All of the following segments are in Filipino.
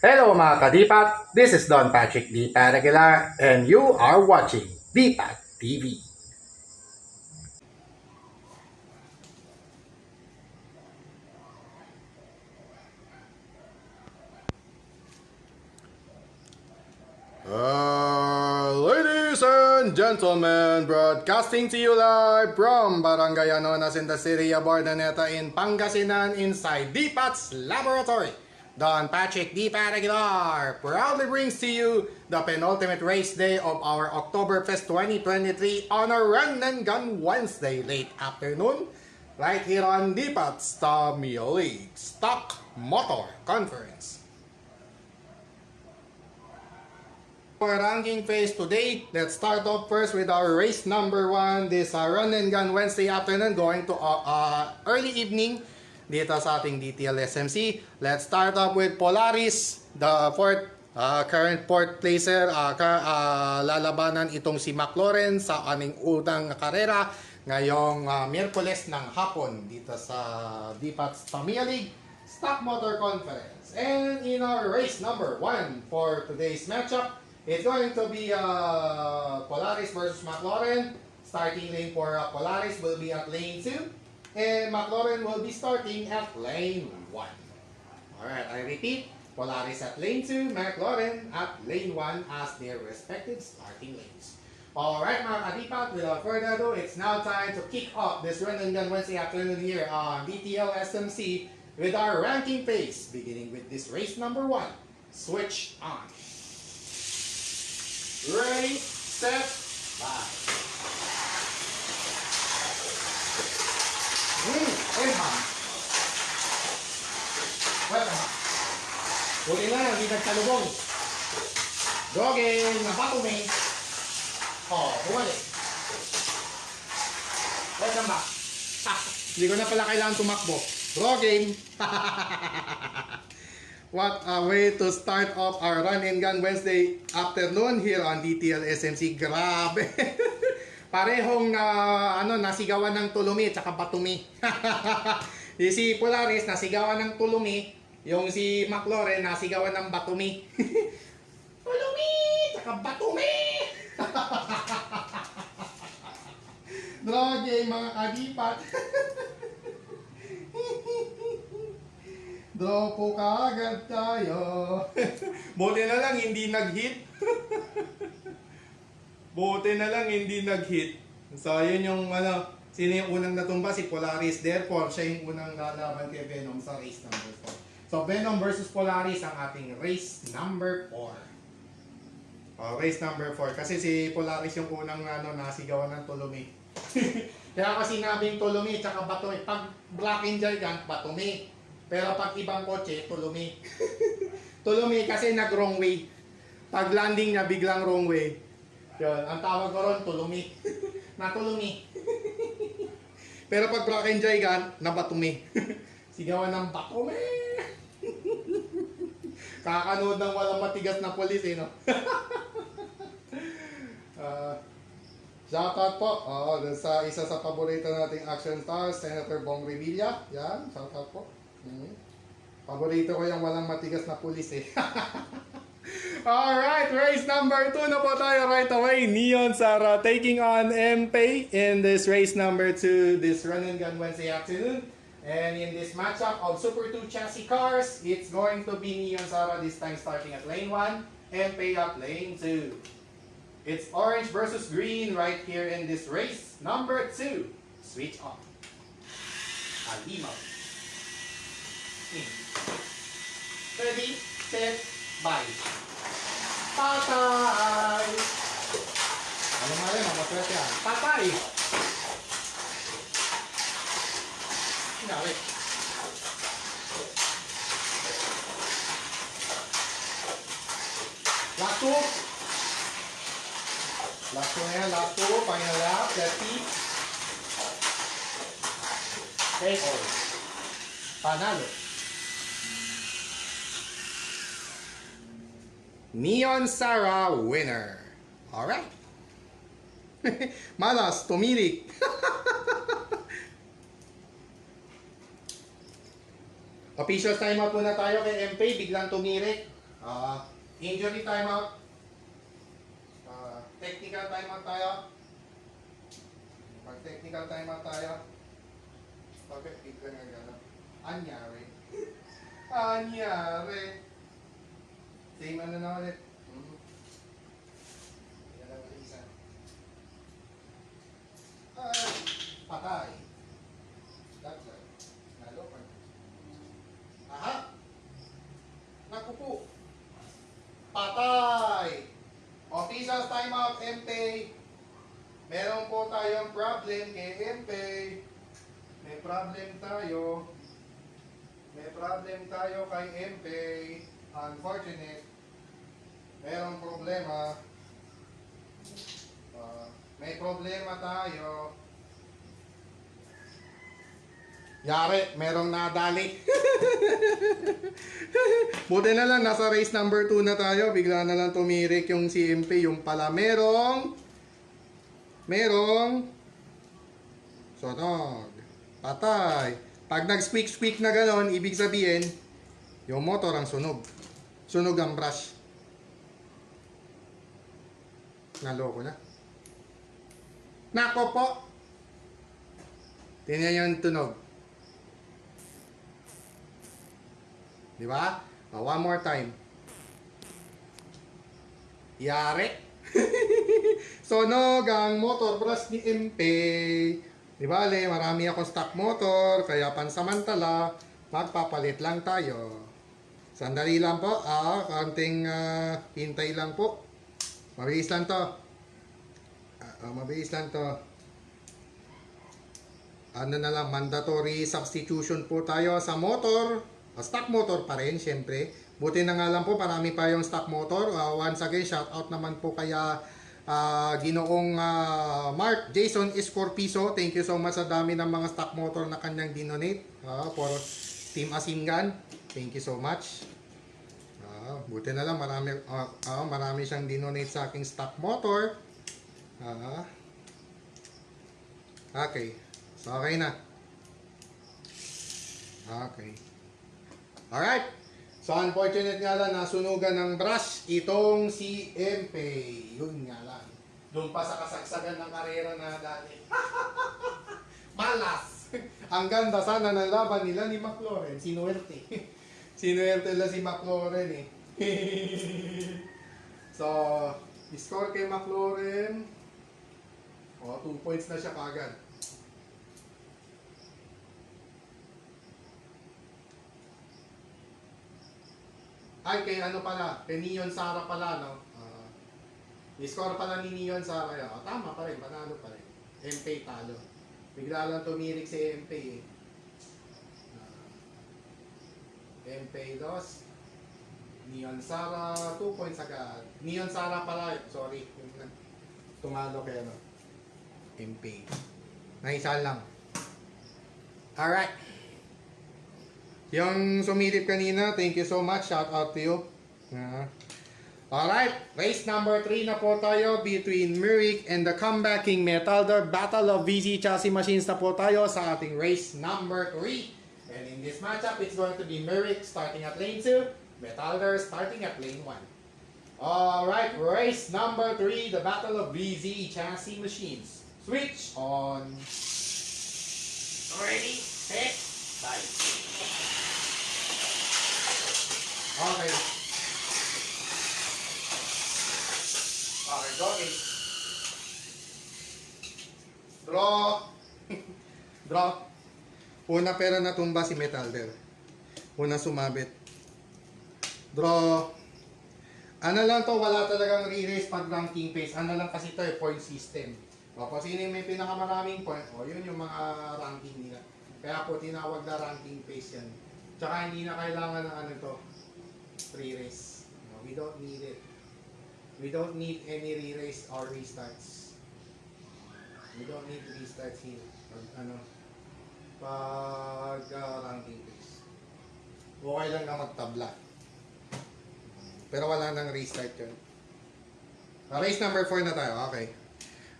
Hello mga kadipat, this is Don Patrick D. Paragular and you are watching Dipat TV. Ladies and gentlemen, broadcasting to you live from Barangay Anonas in the city of Bordaneta in Pangasinan inside Dipat's laboratory. Don Patrick D. Paragular proudly brings to you the penultimate race day of our Oktoberfest 2023 on a Run and Gun Wednesday late afternoon right here on Dipat's Tamiya League Stock Motor Conference. For ranking phase today, let's start off first with our race number 1. This Run and Gun Wednesday afternoon going to early evening dito sa ating DTL SMC. Let's start off with Polaris, the current fourth placer. Lalabanan itong si McLaren sa aming unang karera ngayong Miyerkules ng hapon dito sa DPAT's Tamiya League Stock Motor Conference. And in our race number 1 for today's matchup, it's going to be Polaris versus McLaren. Starting lane for Polaris will be at lane 2. And McLaren will be starting at lane 1. Alright, I repeat. Polaris at lane 2, McLaren at lane 1 as their respective starting lanes. Alright mga kadipat, without further ado, it's now time to kick off this Run and Gun Wednesday afternoon here on DTL SMC with our ranking phase, beginning with this race number 1. Switch on. Ready, set, bye. Welcome. Welcome. Buti na, hindi nagtalubong. Jogging, napatumi. Bumalik. Welcome back. Hindi ko na pala kailangan tumakbo. Draw game. What a way to start off our Run and Gun Wednesday afternoon here on DTL SMC. Grabe. Parehong nasigawan ng tulumi at saka batumi. Si Polaris nasigawan ng tulumi, yung si McLaren nasigawan ng batumi. Tulumi at saka batumi. Draw game mga kadipat. Draw po kaagad tayo. Buti na lang hindi nag-hit. Buti na lang hindi nag-hit. So yun yung sino yung unang natumba? Si Polaris. Therefore, siya yung unang lalaban kay Venom sa race number 4. So Venom versus Polaris ang ating race number 4. Race number 4. Kasi si Polaris yung unang nasigawan ng tulumi. Kaya kasi sinabing tulumi tsaka batumi. Pag Black and Gigant, batumi. Pero pag ibang kotse, tulumi. Tulumi kasi nag-wrong way. Pag landing niya, biglang wrong way. Yun, ang tawag ko ron, tulumi. Natulumi. Pero pag Black and Gigant, nabatumi. Sigawan ng batumi. Kakanood ng walang matigas na polis no? Shoutout po. Sa isa sa paborito nating action stars, Senator Bong Revilla. Yan, shoutout po. Paborito ko yung walang matigas na pulis Alright, race number 2 na po tayo right away. Neon Sara taking on MP in this race number 2 this Run and Gun Wednesday afternoon. And in this matchup of Super 2 chassis cars, it's going to be Neon Sara this time starting at lane 1, MP at lane 2. It's orange versus green right here in this race number 2. Switch on. Alimaw. Ready, set, bye. Patay! Ano nga rin, maswerte yan. Patay! Hinawit. Last two. Last two na yan, last two. Final lap, let's see. Take all. Panalo. Neon Sara winner. Alright. Malas, tumirik. Official time out muna tayo kay MP. Biglang tumirik. Injury timeout. Technical timeout tayo. Pag technical timeout tayo. Okay, bigla nga gano'n. Anyari. Anyari. Same ano na ulit. Yan lang ulit isa. Patay. That's right. Nalo pa. Aha! Naku po. Patay! Officials timeout, MP. Meron po tayong problem kay MP. May problem tayo. May problem tayo kay MP. Unfortunate. Merong problema. May problema tayo. Yari, merong nadali. Buti na lang, nasa race number 2 na tayo. Bigla na lang tumirik yung CMP. Yung pala, merong sunog. Patay. Pag nag-squeak-squeak na ganon, ibig sabihin, yung motor ang sunog. Sunog ang brush. Naloko na. Nako po! Tingnan yung tunog. Di ba? One more time. Yari. Sunog ang motor brush ni MP. Di ba, Le? Marami akong stock motor, kaya pansamantala, magpapalit lang tayo. Sandali lang po. Kaunting hintay lang po. Mabilis lang to. Mabilis lang to. Ano na lang, mandatory substitution po tayo sa motor. Stock motor pa rin, syempre. Buti na nga lang po, marami pa yung stock motor. Once again, shout out naman po kaya Ginoong Mark Jason Escorpiso. Thank you so much sa dami ng mga stock motor na kanyang dinonate for Team Asingan. Thank you so much. Buti na lang, marami siyang dinonate sa aking stock motor. Okay. So, okay na. Okay. Alright. So, unfortunate nga lang, nasunugan ng brush itong si MP. Yun nga lang. Doon pa sa kasagsagan ng karera na dati. Malas! Ang ganda sana ng laban nila ni McLaren. Sinuwerte. Sinuwerte lang si McLaren eh. So, score kay McLaren. 2 points na siya kagad. Ay, kay ano pala, kay Neon Sara pala, no? Score pala ni Neon Sara. Tama pa rin, panalo pa rin. MP talo. Bigla lang tumirik si MP eh. MP dos. Neon Sara, 2 points agad. Neon Sara pala, sorry. Tumalo kay ano. MP. Naisa lang. Alright. Yung sumilip kanina, thank you so much. Shout out to you. Alright, race number 3 na po tayo between Merrick and the comebacking Metalder. Battle of VZ Chassis Machines na po tayo sa ating race number 3. And in this matchup, it's going to be Merrick starting at lane 2, Metalder starting at lane 1. Alright, race number 3, the Battle of VZ Chassis Machines. Switch on. Ready, set, bye. Okay. Okay, jogging. Draw. Draw. Una pero natumba si Metalder. Una sumabit. Draw. Ano lang to, wala talagang re-race pag ranking pace. Ano lang kasi to, point system. O, kung sino yung may pinakamaraming point, yun yung mga ranking nila. Kaya po tinawag na ranking pace yan. Tsaka hindi na kailangan ng ano to, re-race. No, we don't need it. We don't need any re-race or restarts. We don't need restarts here. Pag ranking pace. Okay lang na magtabla. Pero wala nang restart yun. Race number 4 na tayo. Okay.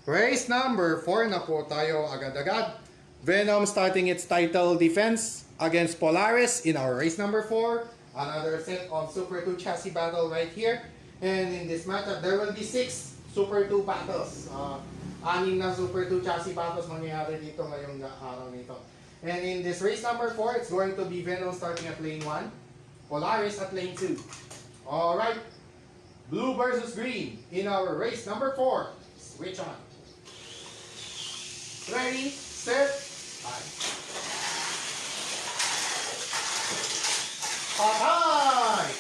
Race number 4 na po tayo agad-agad. Venom starting its title defense against Polaris in our race number 4. Another set of Super 2 chassis battle right here. And in this matchup, there will be 6 Super 2 battles. Anim na Super 2 chassis battles mangyayari dito ngayong araw nito. And in this race number 4, it's going to be Venom starting at lane 1, Polaris at lane 2. Alright, blue versus green in our race number 4. Switch on. Ready, set, bye. Patay!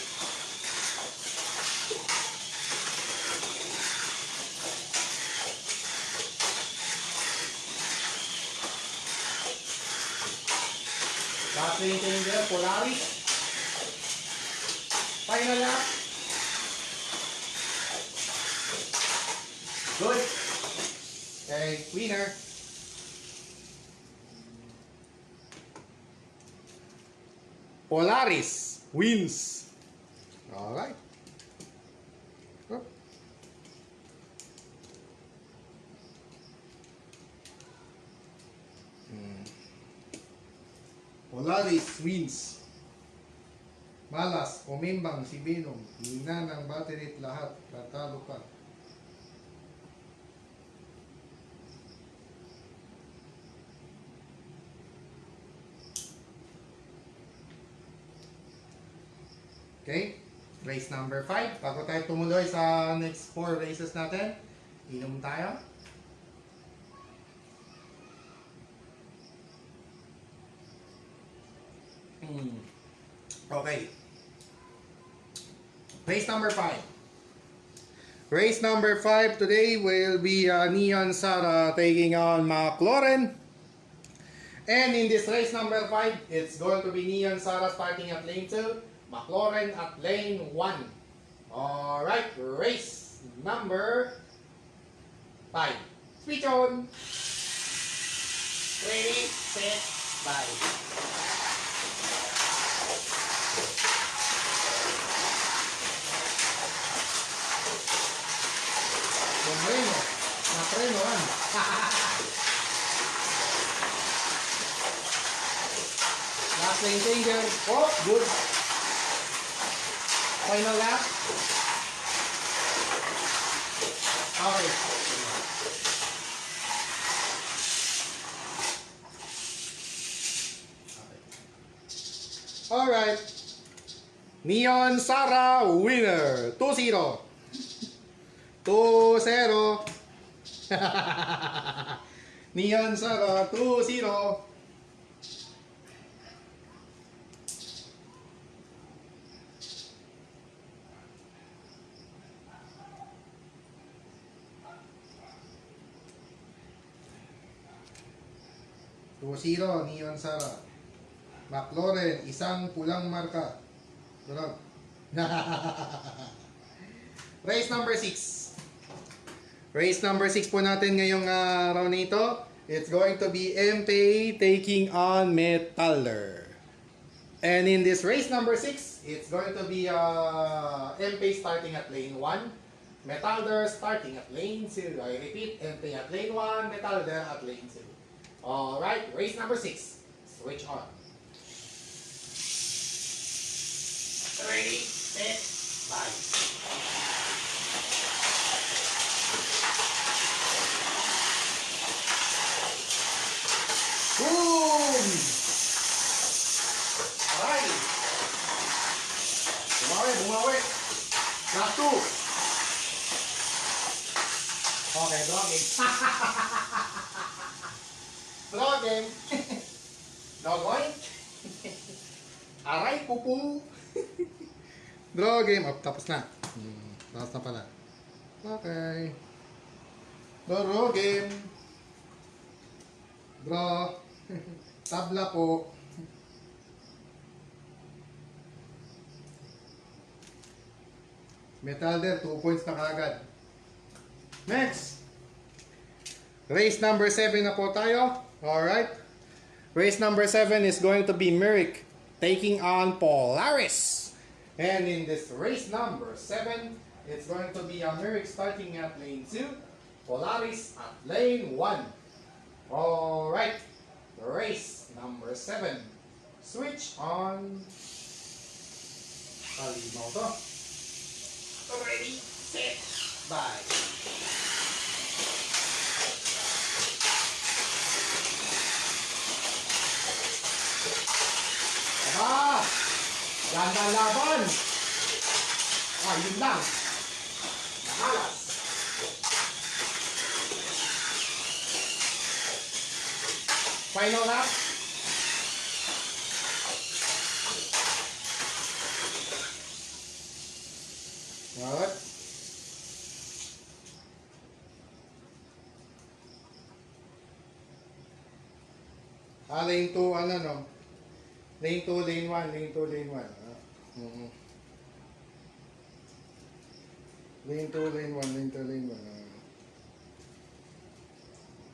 Last lane changer, Polaris. Final lap. Good. Okay, winner. Polaris wins. Alright. Oh. Polaris wins. Malas, umimbang si Venom. Hina ng battery lahat. Tatalo ka. Okay, race number 5. Bago tayo tumuloy sa next 4 races natin, inom tayo. Okay. Race number 5. Race number 5 today will be Neon Sara taking on McLaren. And in this race number 5, it's going to be Neon Sara starting at lane 2. McLaren at lane 1. Alright, race number 5. Switch on. Ready, set, bye. Bumreno. Naprenoan. Last lane changer. Oh, good. Final lap. Okay. Alright. Neon Sara winner. 2-0. 2-0. Neon Sara 2-0. Zero, Neon Sara. McLaren, isang pulang marka. Durag. Race number 6. Race number 6 po natin ngayong araw na ito. It's going to be MPA taking on Metaller. And in this race number 6, it's going to be MPA starting at lane 1. Metaller starting at lane 2. I repeat, MPA at lane 1, Metaller at lane 2. Alright, race number 6. Switch on. Ready, set, bye. Boom! Alright. Bumawi. Last 2. Okay, draw game. Draw game. Draw going. Aray, pupu. Draw game. Oh, tapos na. Tapos na pala. Okay. Draw game. Draw. Tabla po. Metaller, 2 points na kagad. Next. Race number 7 na po tayo. Alright. Race number 7 is going to be Merrick taking on Polaris. And in this race number 7, it's going to be Merrick starting at lane 2. Polaris at lane 1. Alright. Race number 7. Switch on. Kalimaw to. Ready, set, bye. Aba! Ganda laban! Ah, yun lang. Nakalas. Final lap. Alright. Lane 2, ano no? Lane 2, lane 1, lane 2, lane 1. Lane 2, lane 1, lane 2, lane 1.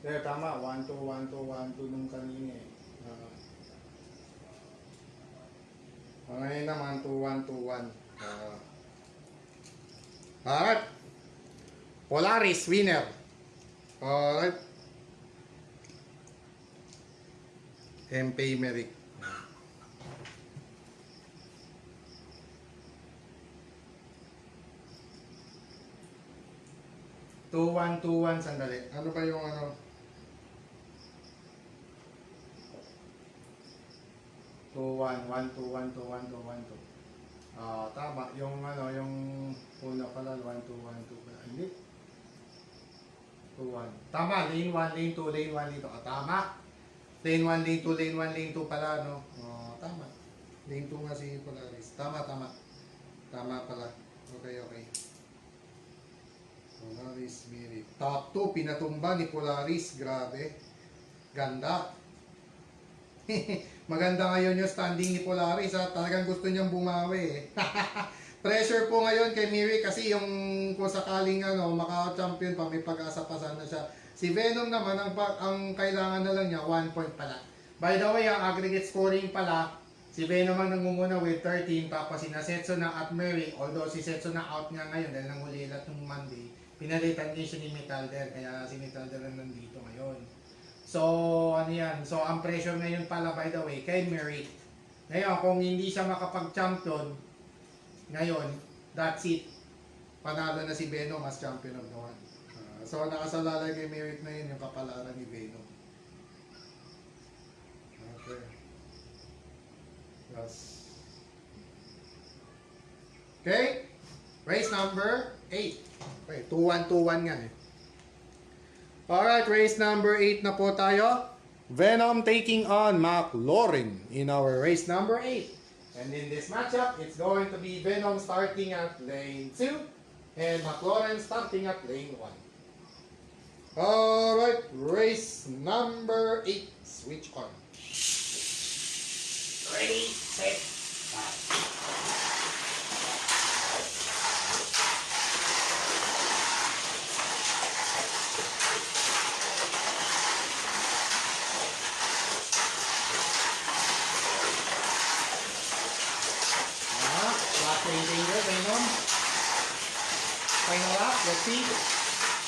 There, tama. 1, 2, 1, 2, 1, 2 nung kanina eh. Ngayon naman, 2, 1, 2, 1. Alright. Polaris, winner. Alright. MP Merrick. 2-1-2-1, sandali. Ano ba yung ano? 2-1, 1-2-1-2-1-2-1-2. Tama. Yung ano, yung una pala, 1-2-1-2 pala. Hindi. 2-1. Tama, lane 1, lane 2, lane 1, lane 2. Tama. Lane 1, lane 2, lane 1, lane 2 pala, no? Tama. Lane 2 nga si Polaris. Tama, tama. Tama pala. Okay, okay. Polaris Mirit. Top 2, pinatumba ni Polaris. Grabe. Ganda. Maganda ngayon yung standing ni Polaris. Ha? Talagang gusto niyang bumawi. Pressure po ngayon kay Miri kasi yung kung sakaling ano, maka-champion pa, may pag-asa pa sana siya. Si Venom naman, ang kailangan na lang niya, 1 point pala. By the way, ang aggregate scoring pala, si Venom ang nangunguna with 13, tapos si Setso na at Mary, although si Setso na out nga ngayon dahil nangulilat nung Monday, pinalitan niya siya ni Metalder, kaya si Metalder na nandito ngayon. So, ano yan? So, ang pressure ngayon pala, by the way, kay Mary. Ngayon, kung hindi siya makapag-champion, ngayon, that's it. Panalo na si Venom as champion of the one. So, nakasalalay kay Merrick na yun yung kapalaran ni Venom. Okay. Yes. Okay. Race number 8. Okay, 2-1-2-1 nga eh. Alright, race number 8 na po tayo. Venom taking on McLaurin in our race number 8. And in this matchup, it's going to be Venom starting at lane 2 and McLaurin starting at lane 1. Alright, race number 8. Switch on. Ready, set, start. Danger, Venom. Final lap, let's see.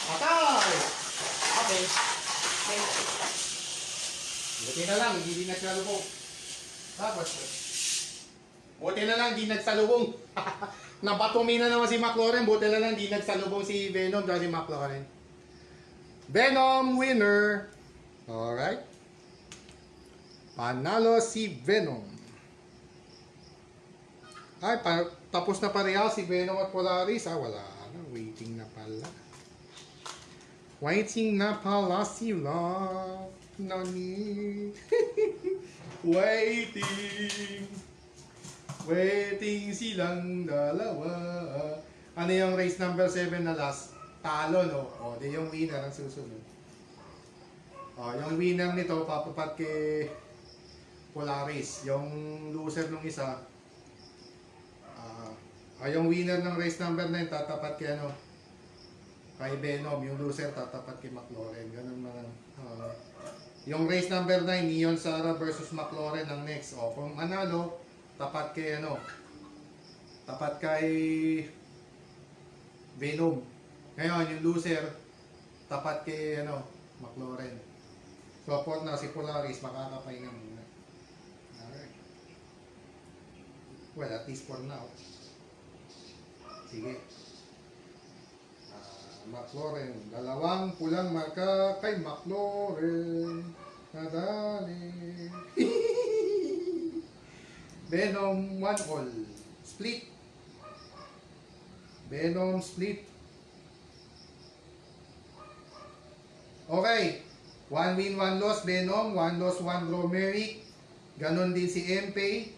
Atay! Okay. Okay. Buti na lang, hindi nagsalubong. Tapos, buti na lang, hindi nagsalubong. Nabatumi na naman si McLaurin, buti na lang, hindi nagsalubong si Venom dahil si McLaurin. Venom winner. Alright. Panalo si Venom. Ay, tapos na pareha si Venom at Polaris. Wala na. Waiting na pala. Waiting na pala sila. Nani? Waiting. Waiting silang dalawa. Ano yung race number 7 na last? Talo, no? O, di yung winner ang susunod. O, yung winner nito, papapat kay Polaris. Yung loser nung isa, yung winner ng race number 9 tatapat kay ano, kay Venom. Yung loser tatapat kay McLaurin. Ganun man. Yung race number 9, Neon Sara versus McLaurin ang next. O, kung analo, tapat kay ano, tapat kay Venom. Ngayon, yung loser, tapat kay ano, McLaurin. So, po na si Polaris makakapahinga muna. Alright. Well, at least for now. Sige. McLaurin. Dalawang pulang marka kay McLaurin. Nadali. Venom 1 all. Split. Venom split. Okay. 1 win, 1 loss. Venom. 1 loss, 1 draw. Merrick. Ganon din si MP.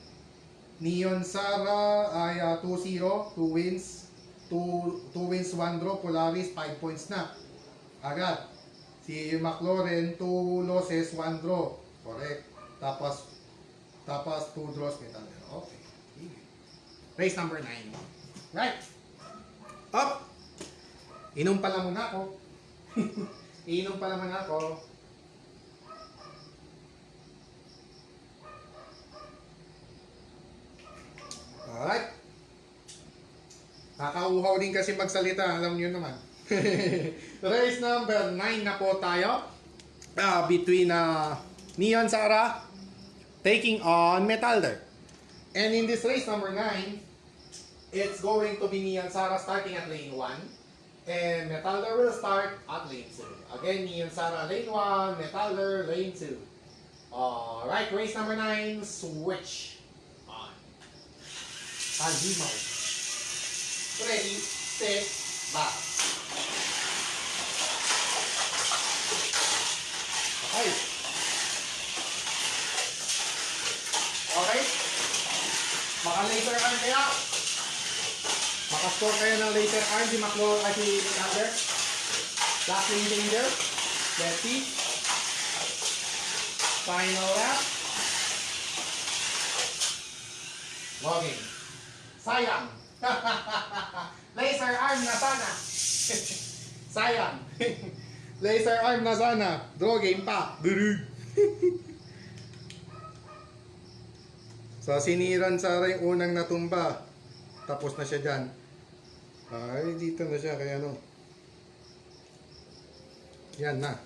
Neon Sara ay 2-0. 2 wins. 2 wins, 1 draw. Polaris 5 points na. Agad. Si McLaurin 2 losses, 1 draw. Correct. Tapos 2 draws metal. Okay. Race number 9. Right. Up. Inom pala muna ako. Inom pala muna ako. Alright. Nakauhaw din kasi magsalita. Alam niyo naman. Race number 9 na po tayo. Between Neon Sara taking on Metalder. And in this race number 9, it's going to be Neon Sara starting at lane 1. And Metalder will start at lane 2. Again, Neon Sara lane 1, Metalder lane 2. Alright, race number 9, switch on. Algimaw. Ready, set, back. Okay. Okay. Maka-laser arm kaya. Maka-score kayo ng laser arm si McLaurin at si Metalder. Last lane danger. Let's see. Final lap. Logging. Sayang. Laser arm na sana. Sayang. Laser arm na sana. Draw game pa. So, siniran Sara yung unang natumba. Tapos na siya dyan. Ay, dito na siya. Kaya ano. Yan na.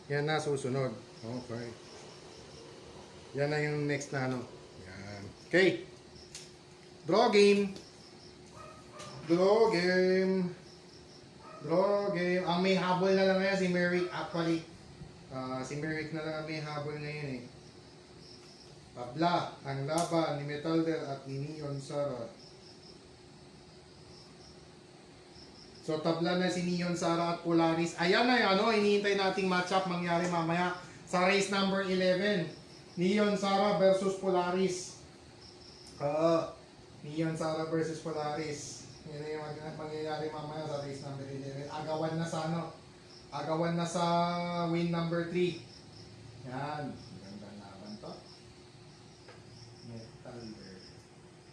Yan na susunod. Okay. Yan na yung next na ano. Yan. Okay. Draw game. Draw game. Draw game. Ang may habol na lang ngayon si Merrick. Actually, si Merrick na lang ang may habol ngayon eh. Tabla ang laban ni Metalder at ni Neon Sara. So tabla na si Neon Sara at Polaris. Ayan na yung ano, hinihintay nating matchup mangyari mamaya sa race number 11. Neon Sara versus Polaris. Neon Sara versus Polaris. Yan na yung mangyayari mamaya sa race number 11. Agawan na sa ano? Agawan na sa win number 3. Yan. Magandang laban to. Metalder.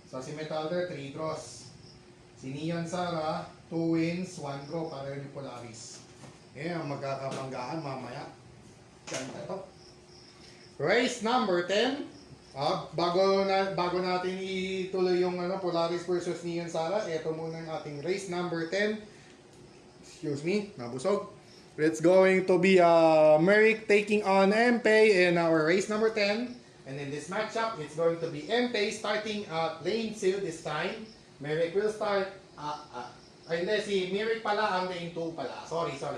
So si Metalder 3 draws. Si Neon Sara 2 wins, 1 draw para ni Polaris. Yan ang magkakabanggaan mamaya. Ganda to. Race number 10. Bago natin ituloy yung ano, Polaris versus Neon Sara, ito muna yung ating race number 10. Excuse me, nabusog. It's going to be Merrick taking on MP in our race number 10. And in this matchup, it's going to be MP starting at lane 2 this time. Merrick will start, hindi, si Merrick pala ang lane 2 pala. Sorry. So,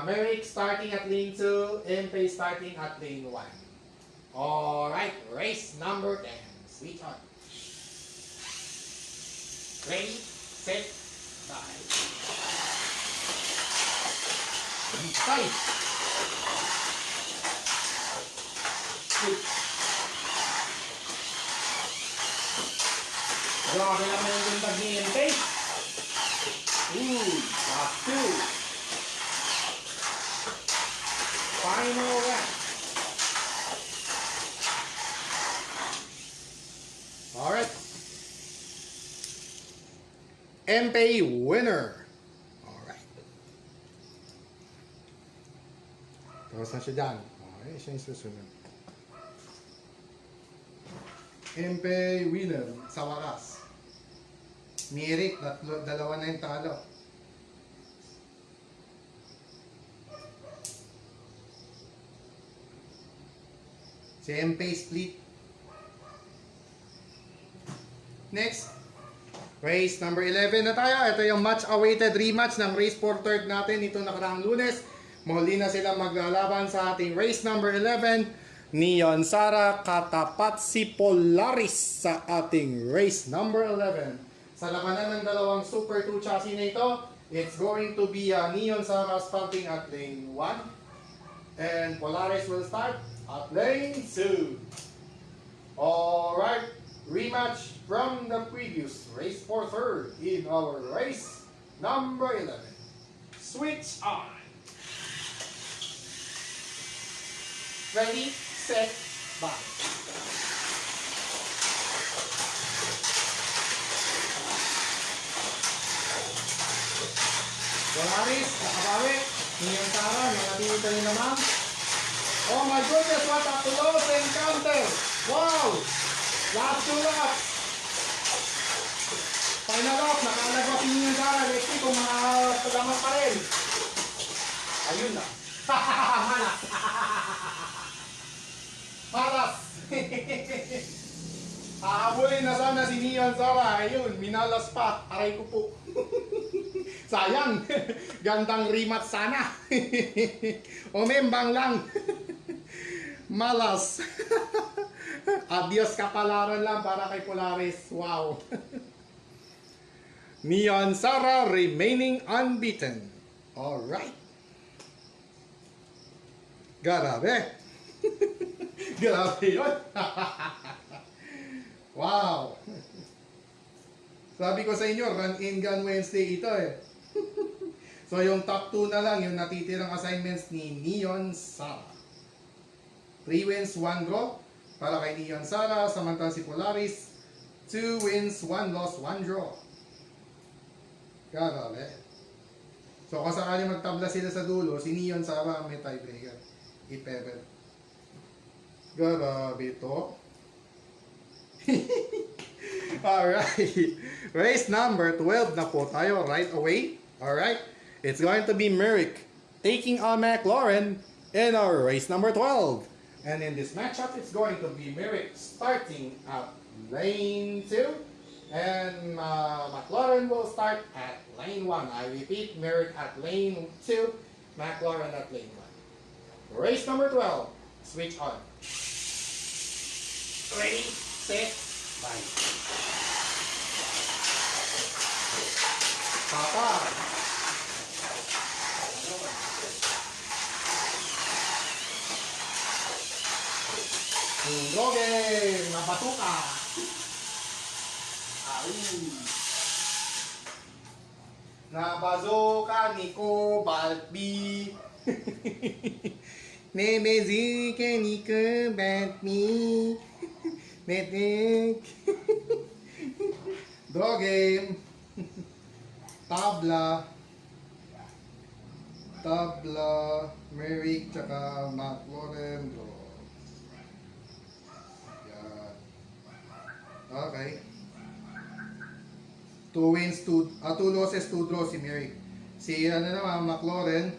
Merrick starting at lane 2, MP starting at lane 1. Alright, race number 10. Switch on. Ready, set, bye. Start. Switch. Grabe naman yung buntag ni MP. Last 2. Final lap. Alright. MP winner. Alright. Tapos na siya dyan. Okay, siya yung susunod. MP winner sa wakas. Merrick, dalawa na yung talo. Si MP split. Next, Race number 11 na tayo. Ito yung much-awaited rematch ng race for third natin ito nakaraang Lunes. Muli na sila maglalaban sa ating race number 11. Neon Sara katapat si Polaris sa ating race number 11. Sa labanan ng dalawang Super 2 chassis na ito, it's going to be Neon Sara starting at lane 1. And Polaris will start at lane 2. Alright, rematch from the previous race for third in our race number 11. Switch on. Ready, set, bye. Polaris, nakabawi. Neon Sara, nanatili rin naman. Oh my goodness, what a close encounter! Wow! Last two laps. Final lap, nakalagwa si Neon Sara. Let's see kung makalaman pa rin. Ayun na. Malas. Malas. Hahabulin na sana si Neon Sara. Ayun, minalas pa. Aray ko po. Sayang. Gandang rematch sana. Umembang lang. Malas. Adios kapalaran lang para kay Polaris. Wow. Neon Sara remaining unbeaten. Alright. Grabe. Grabe yun. Wow. Sabi ko sa inyo, run in gun Wednesday ito eh. So yung top 2 na lang yung natitirang assignments ni Neon Sara. 3 wins, 1 draw para kay Neon Sara, samantalang si Polaris 2 wins, 1 loss, 1 draw. Grabe. So kung sakali magtabla sila sa dulo, si Neon Sara may tiebreaker. Ipebel. Grabe ito. Alright. Race number 12 na po tayo right away. Alright. It's going to be Merrick taking on McLaren in our race number 12. And in this matchup, it's going to be Merrick starting at lane 2. And McLaren will start at lane 1. I repeat, Merrick at lane 2, McLaren at lane 1. Race number 12. Switch on. Ready, set, bye. Papa. Droge, nabatuka. Ay. Nabazuka ni Cobalt B. Nemezuka ni Cobalt B. Metek. Droge. Tabla. Merrick, tsaka McLaren. Okay. 2 wins, 2 losses, 2 draws si Merrick. Si naman, McLaren,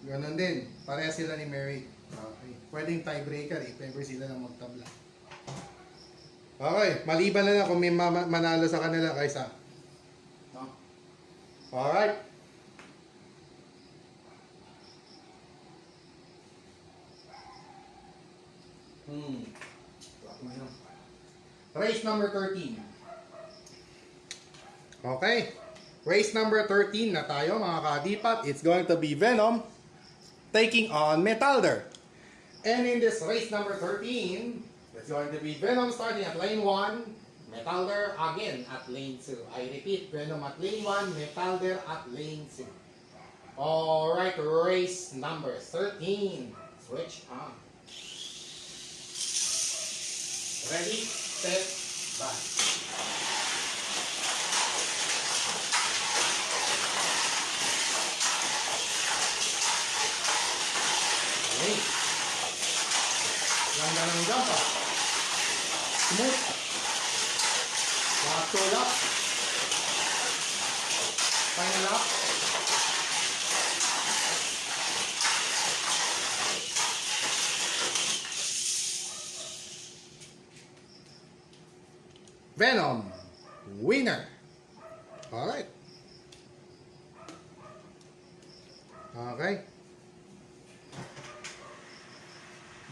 ganun din. Pareha sila ni Merrick. Okay. Pwedeng tiebreaker if ever sila lang magtabla. Okay. Maliban na lang kung may manalo sa kanila kaysa. No? Alright. Race number 13. Okay. Race number 13 na tayo mga kadipat. It's going to be Venom taking on Metalder. And in this race number 13, it's going to be Venom starting at lane 1, Metalder again at lane 2. I repeat, Venom at lane 1, Metalder at lane 2. Alright, race number 13. Switch on. Ready, set, bye. Okay. Ganda ng jump ah. Smooth. Last 2 laps. Final lap. Venom winner. Alright. Okay.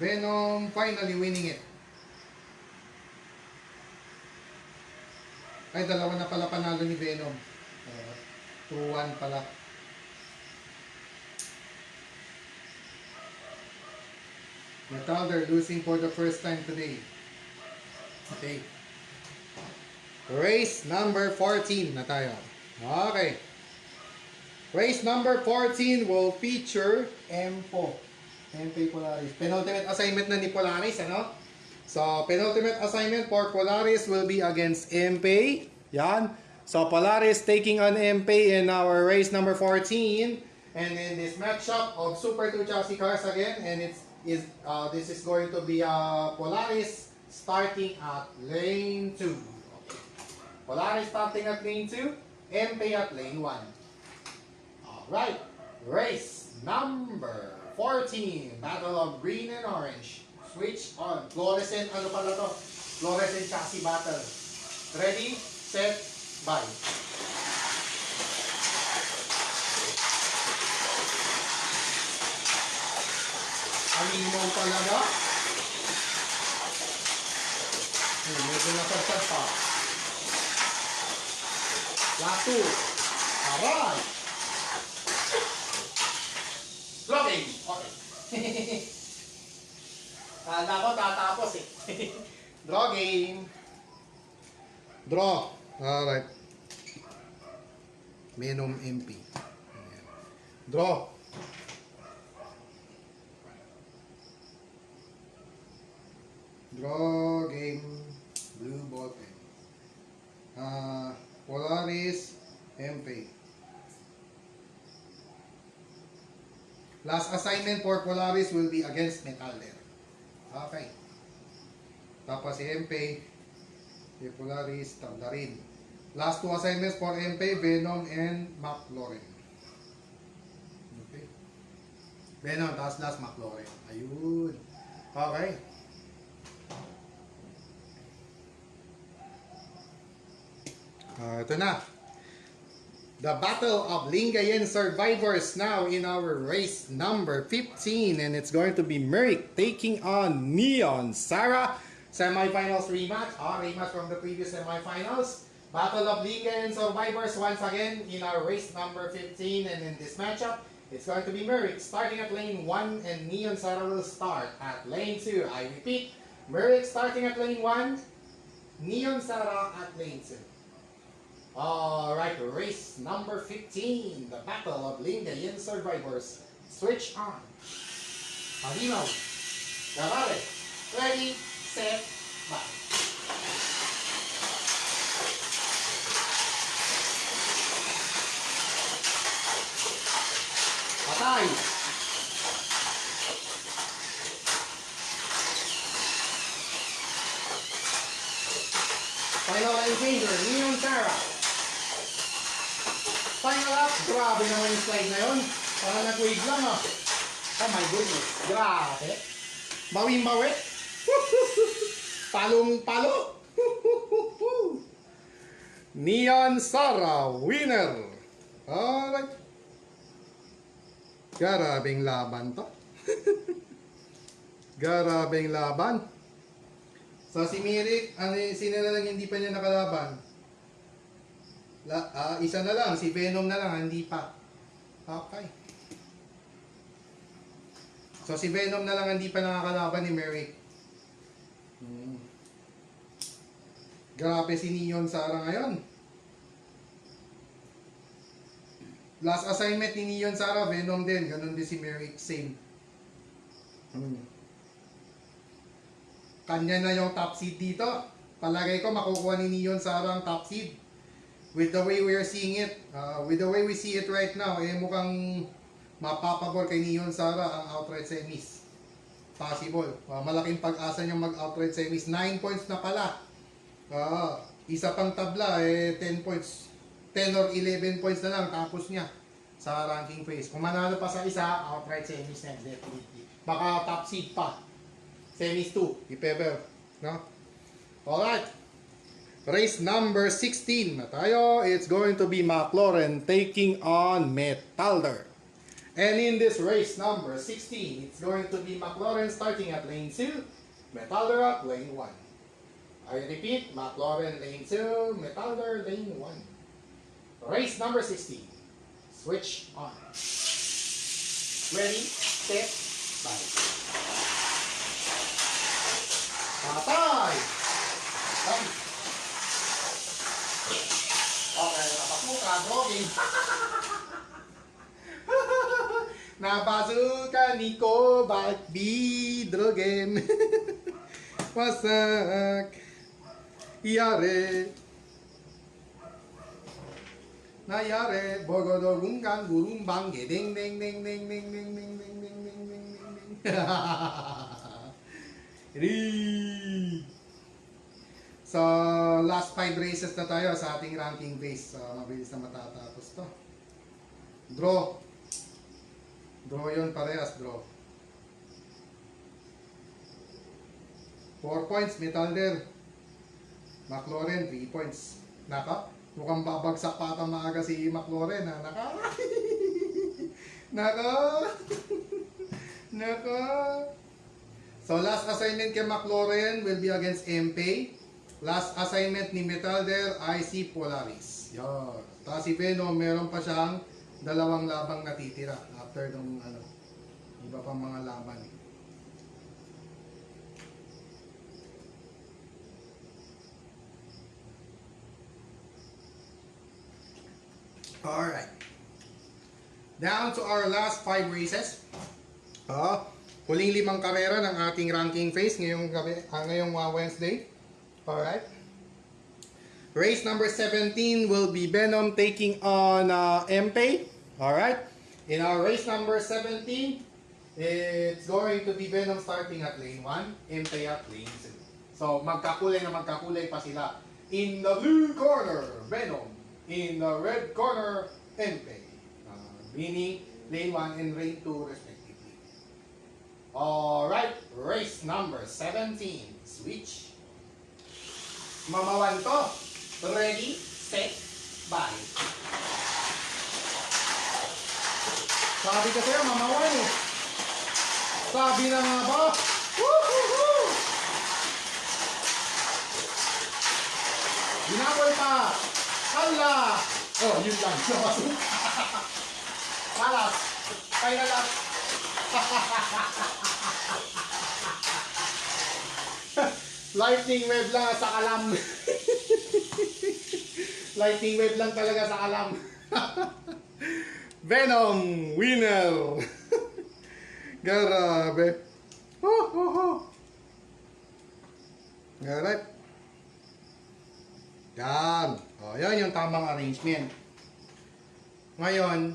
Venom finally winning it. Ay, dalawa na pala panalo ni Venom. 2-1 pala. Metal, they're losing for the first time today. Okay. Race number 14 na tayo. Okay. Race number 14 will feature M4. MP Polaris. Penultimate assignment na ni Polaris, ano? So, penultimate assignment for Polaris will be against MP. Yan. So, Polaris taking on MP in our race number 14. And in this matchup of Super 2 chassis cars again. And this is going to be Polaris starting at lane 2. Okay. Polaris starting at lane 2. MP at lane 1. Alright. Race number 14. Battle of green and orange. Switch on. Fluorescent, ano pala to? Fluorescent chassis battle. Ready, set, bye. Alimaw talaga. Medyo nasagtag pa. Last 2. Alright. Blocking. Okay. Kala ko tatapos eh. Draw game. Draw. Alright. Venom MP. Draw. Draw game. Blue ball pen. Polaris MP. Last assignment for Polaris will be against Metal there. Okay. Tapos si MP, si Polaris, tabla rin. Last 2 assignments for MP, Venom and McLaurin. Okay. Venom, tapos last McLaurin. Ayun. Okay. Ito na. The Battle of Lingayen Survivors now in our race number 15. And it's going to be Merrick taking on Neon Sarah. Semifinals rematch. Rematch from the previous semifinals. Battle of Lingayen Survivors once again in our race number 15. And in this matchup, it's going to be Merrick starting at lane 1 and Neon Sarah will start at lane 2. I repeat, Merrick starting at lane 1, Neon Sarah at lane 2. Alright, race number 15, the Battle of Lingayen Survivors. Switch on. Alimaw. Gabare. Ready, set, bye. Patay. Final encounter, Neon Sarah. Final up, grabe naman yung slide na yun. Parang nag-wave lang ah. Oh my goodness, grabe. Bawing-bawi. Palong-palo. Neon Sarah, winner. Alright. Garabing laban to. Garabing laban. So si Merrick, sino na lang hindi pa niya nakalaban? Isa na lang, si Venom na lang, hindi pa. Okay. So si Venom na lang hindi pa nakakalaban ni Merrick. Grabe si Neon Sarah ngayon. Last assignment ni Neon Sarah, Venom din. Ganon din si Merrick, same. Kanya na yung top seed dito. Palagay ko makukuha ni Neon Sarah ang top seed. With the way we are seeing it, with the way we see it right now, mukhang mapapabor kay Neon Sarah ang outright semis. Possible. Malaking pag-asa niyang mag-outright semis. 9 points na pala. Isa pang tabla, 10 points. 10 or 11 points na lang tapos niya sa ranking phase. Kung manalo pa sa isa, outright semis na definitely. Baka top seed pa. Semis 2, if ever. No? Alright. Race number 16 na tayo. It's going to be McLaren taking on Metalder. And in this race number 16, it's going to be McLaren starting at lane 2, Metalder at lane 1. I repeat, McLaren lane 2, Metalder lane 1. Race number 16. Switch on. Ready, set, bye. Patay! Okay, napasuka, drawing. Napasuka ni Cobalt B. Drogen. Wasak. Yare. Nayare. Bogodo gungang gurumbang. Ding ding ding ding ding ding ding ding ding ding ding ding ding. So, last 5 races na tayo sa ating ranking base. So, mabilis na matatapos to. Draw. Draw yun, parehas, draw. 4 points, Metalder. McLaren, 3 points. Naka, mukhang babagsak pa ata maaga si McLaren, ha? Naka. Naka. Naka. So, last assignment kay McLaren will be against MP. Last assignment ni Metalder ay si Polaris. Yan. Tapos si Venom, meron pa siyang 2 labang natitira after nung iba pang mga laban. Alright. Down to our last 5 races. Huling 5 karera ng ating ranking phase ngayong Wednesday. Alright. Race number 17 will be Venom taking on MP. Alright. In our race number 17, it's going to be Venom starting at lane 1, MP at lane 2. So, magkakulay pa sila. In the blue corner, Venom. In the red corner, MP. Meaning, lane 1 and lane 2 respectively. Alright. Race number 17. Switch. Mamawan to. Ready, set, bye. Sabi ko sa'yo, mamawan eh. Sabi na nga ba? Woohoo! Ginawal pa. Hala! Oh, yun lang. Malas. Final up. Lightning wave lang sa kalam. Lightning wave lang talaga sa kalam. Venom winner. Grabe. Alright. Yan. O, yan yung tamang arrangement. Ngayon,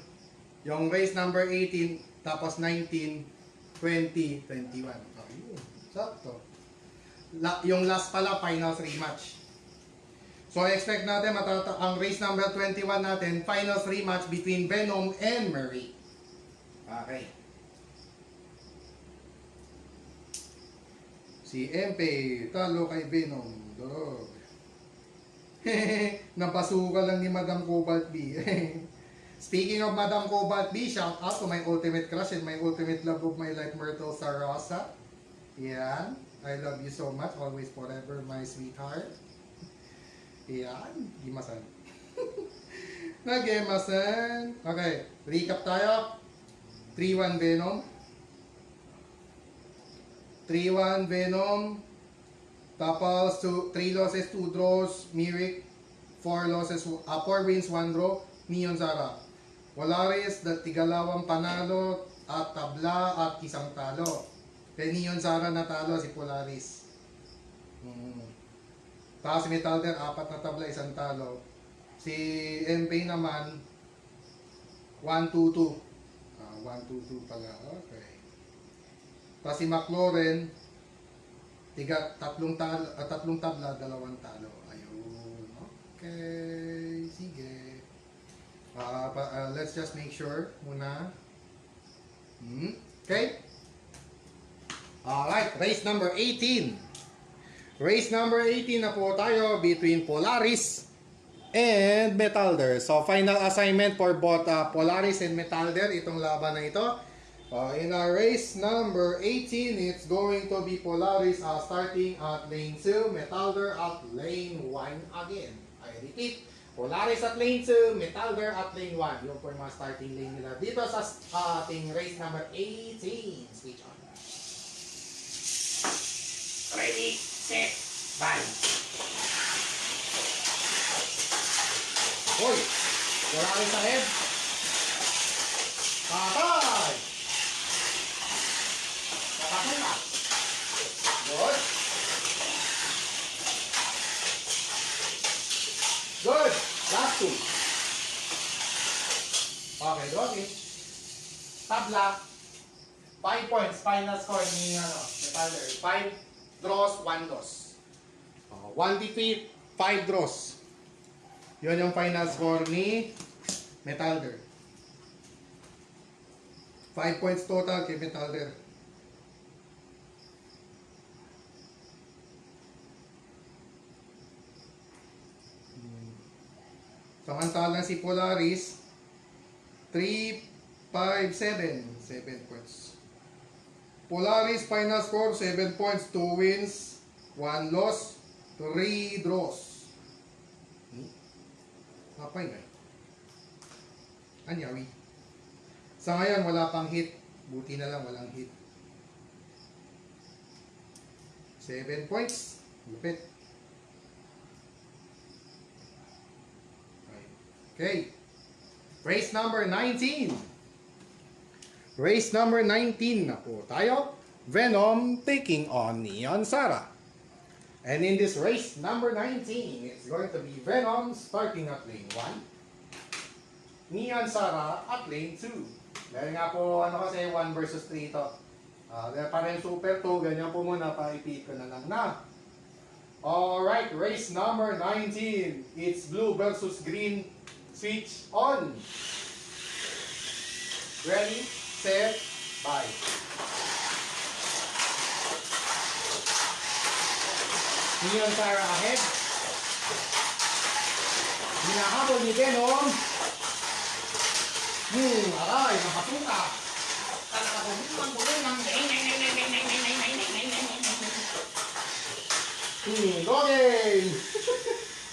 yung race number 18, tapos 19, 20, 21. Ayun. Sakto. Yung last pala, finals rematch. So, expect natin ang race number 21 natin, finals rematch between Venom and Murray. Okay. Si MP, talo kay Venom. Dog. Napasuka lang ni Madam Cobalt B. Speaking of Madam Cobalt B, shout out to my ultimate crush and my ultimate love of my life, Myrtle Sarosa. Yan. I love you so much. Always forever, my sweetheart. Yan. Gimasan. Nagimasan. Okay. Recap tayo. 3-1 Venom. 3-1 Venom. Tapos 3 losses, 2 draws. Mirik. 4 wins, 1 draw. Neon Zara. Polaris, tigalawang panalo at tabla at isang talo. Kay Neon Zara natalo si Polaris. Tapos si Metalder, 4 na tabla, 1 talo. Si MP naman, 1-2-2. 1-2-2 pala. Okay. Tapos si McLaren, 3 tabla, 2 talo. Ayun. Okay. Sige. Let's just make sure muna. Okay. Alright, race number 18. Race number 18 na po tayo between Polaris and Metalder. So, final assignment for both Polaris and Metalder, itong laban na ito. In our race number 18, it's going to be Polaris starting at lane 2, Metalder at lane 1 again. I repeat, Polaris at lane 2, Metalder at lane 1. Yung po yung mga starting lane nila dito sa ating race number 18. Switch on. Ready, set, bye. Hoy! Polaris ahead. Patay! Patay na. Good. Good. Last two. Okay, okay. Tabla. 5 points. Final score ni Metalder. 5 draws, 1 loss. 1 defeat, 5 draws. Yun yung final score ni Metalder. 5 points total kay Metalder. Samantalang si Polaris 3, 5, 7. 7 points. Polaris final score 7 points, 2 wins, 1 loss, 3 draws. Kapay na. Anyawi. Sa ngayon, wala pang hit. Buti na lang, walang hit. 7 points. Lupit. Okay. Race number 19. Race number 19 na po tayo. Venom taking on Neon Sara. And in this race number 19, it's going to be Venom starting at lane 1. Neon Sara at lane 2. Dahil nga po, kasi 1 versus 3 ito. Parang super 2, ganyan po muna, paipit ko na lang na. Alright, race number 19. It's blue versus green. Switch on. Ready, set, bye. Neon Sara ahead. Hinahabol ni Venom. Aray, nakatuka. Go game!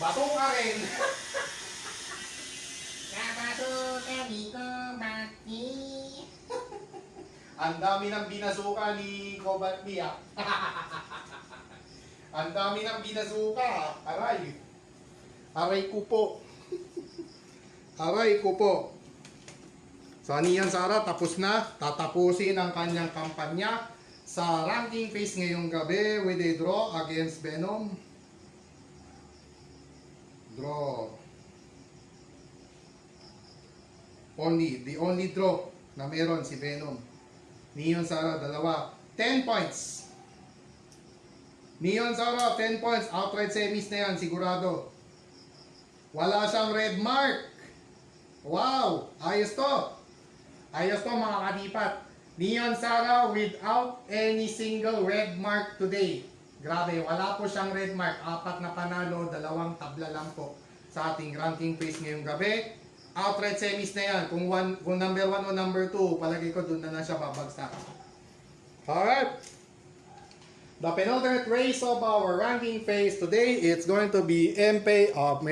Batuka rin. Nabatuka ni Kobatni. Ang dami ng binasuka ni Kobatni ah. Ang dami ng binasuka. Aray. Aray ko po. Aray ko po. So, Neon Sara tapos na. Tatapusin ang kanyang kampanya sa ranking phase ngayong gabi with a draw against Venom. Draw. The only draw na meron si Venom. Neon Sara, 2. 10 points. Neon Sara, 10 points. Outright semis na yan, sigurado. Wala siyang red mark. Wow! Ayos to. Ayos to mga kadipat. Neon Sara without any single red mark today. Grabe, wala po siyang red mark. 4 na panalo, 2 tabla lang po sa ating ranking phase ngayong gabi. Outright semis na yan. Kung number 1 o number 2, palagi ko doon na siya babagsak. Alright. The penultimate race of our ranking phase today, it's going to be MP of...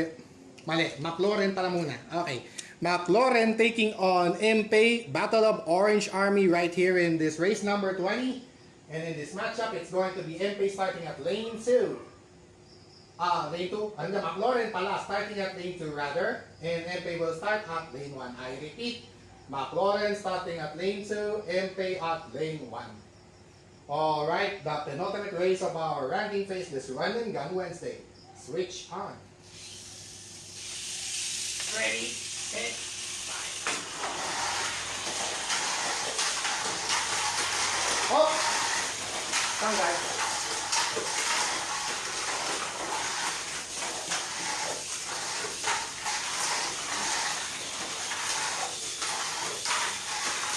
McLaren pala muna. Okay. McLaren taking on MP, Battle of Orange Army right here in this race number 20. And in this matchup, it's going to be MP starting at lane 2. Lane 2. And the McLaren pala starting at lane 2 rather. And MP will start at lane 1. I repeat, McLaren starting at lane 2, MP at lane 1. Alright, the penultimate race of our ranking phase this Run and Gun Wednesday. Switch on. Ready, set, bye. Oh! Tanggal.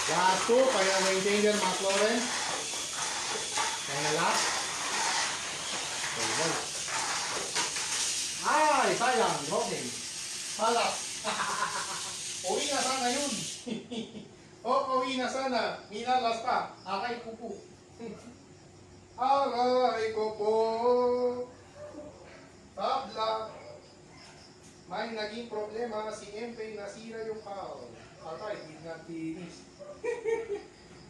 Last 2, kaya maintain yan McLaren. Kaya na last. Ay, sayang. Okay. Halas. Uwi na sana yun. Uwi na sana. Minalas pa. Akay ko po. Aray ko po. Tabla. May naging problema. Si MP nasira yung foul. Patay, did not finish.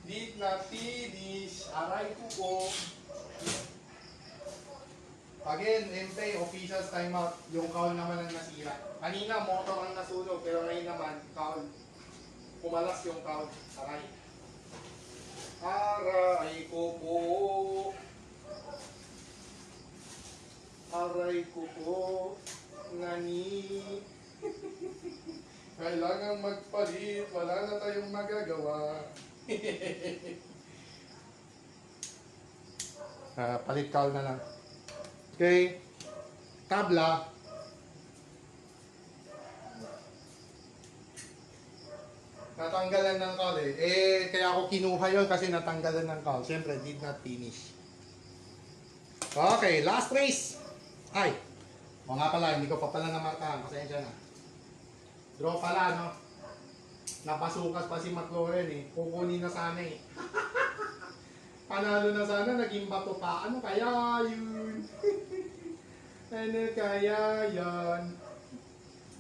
Did not finish. Aray ko po. Again, MP, officials timeout. Yung foul naman ang nasira. Kanina, motor ang nasunog. Pero ngayon naman, foul. Pumalas yung foul. Aray. Aray ko po. Aray ko po. Nani. Kailangan magpalit. Wala na tayong magagawa. Palit call na lang. Okay. Tabla. Natanggalan ng call eh. Kaya ako kinuha yun kasi natanggalan ng call. Siyempre, did not finish. Okay, last race. Ay. O nga pala, hindi ko pa pala namarkahan. Pasensya na. Draw pala, no? Napasukas pa si McLaurin eh. Kukunin na sana eh. Panalo na sana, naging bato pa. Ano kaya yun? Ano kaya yan?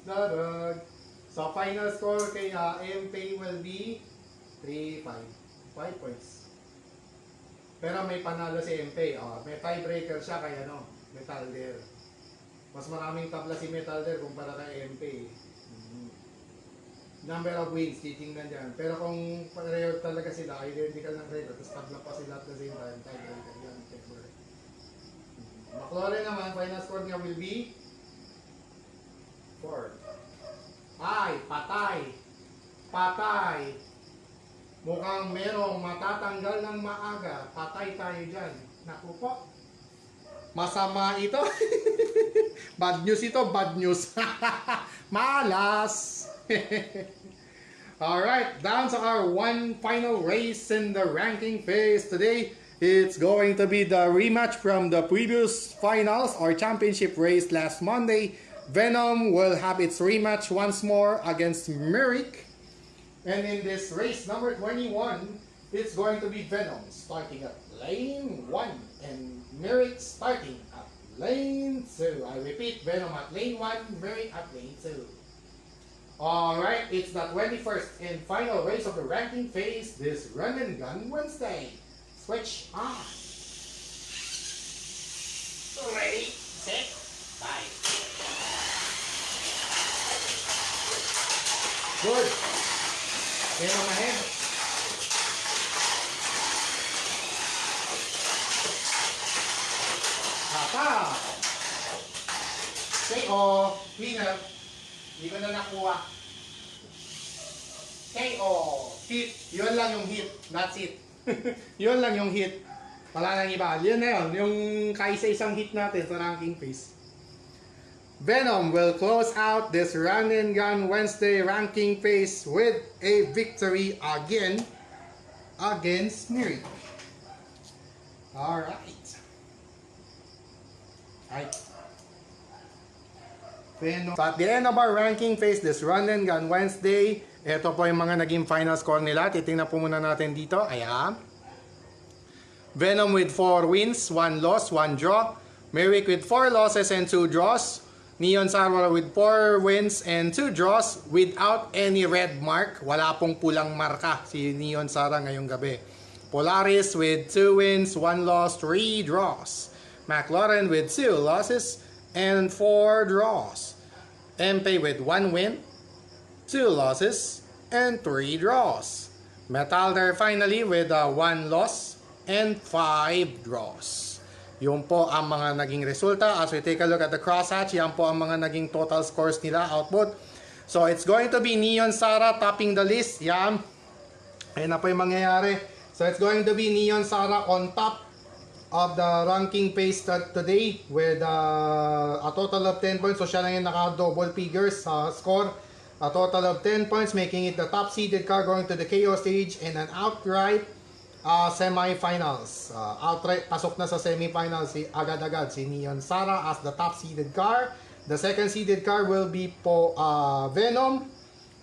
Darag. So, final score kay MP will be 3-5. 5 points. Pero may panalo si MP. May tiebreaker siya kay ano, Metalder. Mas maraming tabla si Metalder kumpara kay MP. Number of wins, titingnan dyan. Pero kung pareho talaga sila, identical ng record, tapos tabla pa sila at the same time, tiebreaker yan. McLaurin naman, final score niya will be 4. Ay, patay. Patay. Mukhang merong matatanggal ng maaga. Patay tayo dyan. Naku po. Masama ito. Bad news ito, bad news. Malas. Alright, down to our one final race in the ranking phase today. It's going to be the rematch from the previous finals or championship race last Monday. Venom will have its rematch once more against Merrick. And in this race number 21, it's going to be Venom starting at lane 1 and Merrick starting at lane 2. I repeat, Venom at lane 1, Merrick at lane 2. Alright, it's the 21st and final race of the ranking phase this Run and Gun Wednesday. Switch on. Ready, set, bye. Good. Venom ahead. Hata. KO. Cleaner. Hindi ko na nakuha. KO. Hit. Yun lang yung hit. That's it. Yun lang yung hit. Wala nang iba. Yun na yun. Yung kaisa-isang hit natin sa ranking phase. Venom will close out this Run and Gun Wednesday ranking phase with a victory again against Merrick. Alright. Alright. So at the end of our ranking phase this Run and Gun Wednesday, ito po yung mga naging final score nila. Titingnan po muna natin dito. Ayan. Venom with 4 wins, 1 loss, 1 draw. Merrick with 4 losses and 2 draws. Neon Sarwara with 4 wins and 2 draws without any red mark. Wala pong pulang marka si Neon Sara ngayong gabi. Polaris with 2 wins, 1 loss, 3 draws. McLaurin with 2 losses and 4 draws. MP with 1 win, 2 losses, and 3 draws. Metalder finally with 1 loss and 5 draws. Yun po ang mga naging resulta. As we take a look at the crosshatch, yan po ang mga naging total scores nila, output. So it's going to be Neon Sara topping the list. Yan. Ayan na po yung mangyayari. So it's going to be Neon Sara on top of the ranking phase today with a total of 10 points. So siya lang yung naka-double figures score. A total of 10 points, making it the top seeded car going to the KO stage and an outright semifinals. Outright, pasok na sa semifinals agad-agad si Neon Sara as the top seeded car. The second seeded car will be Venom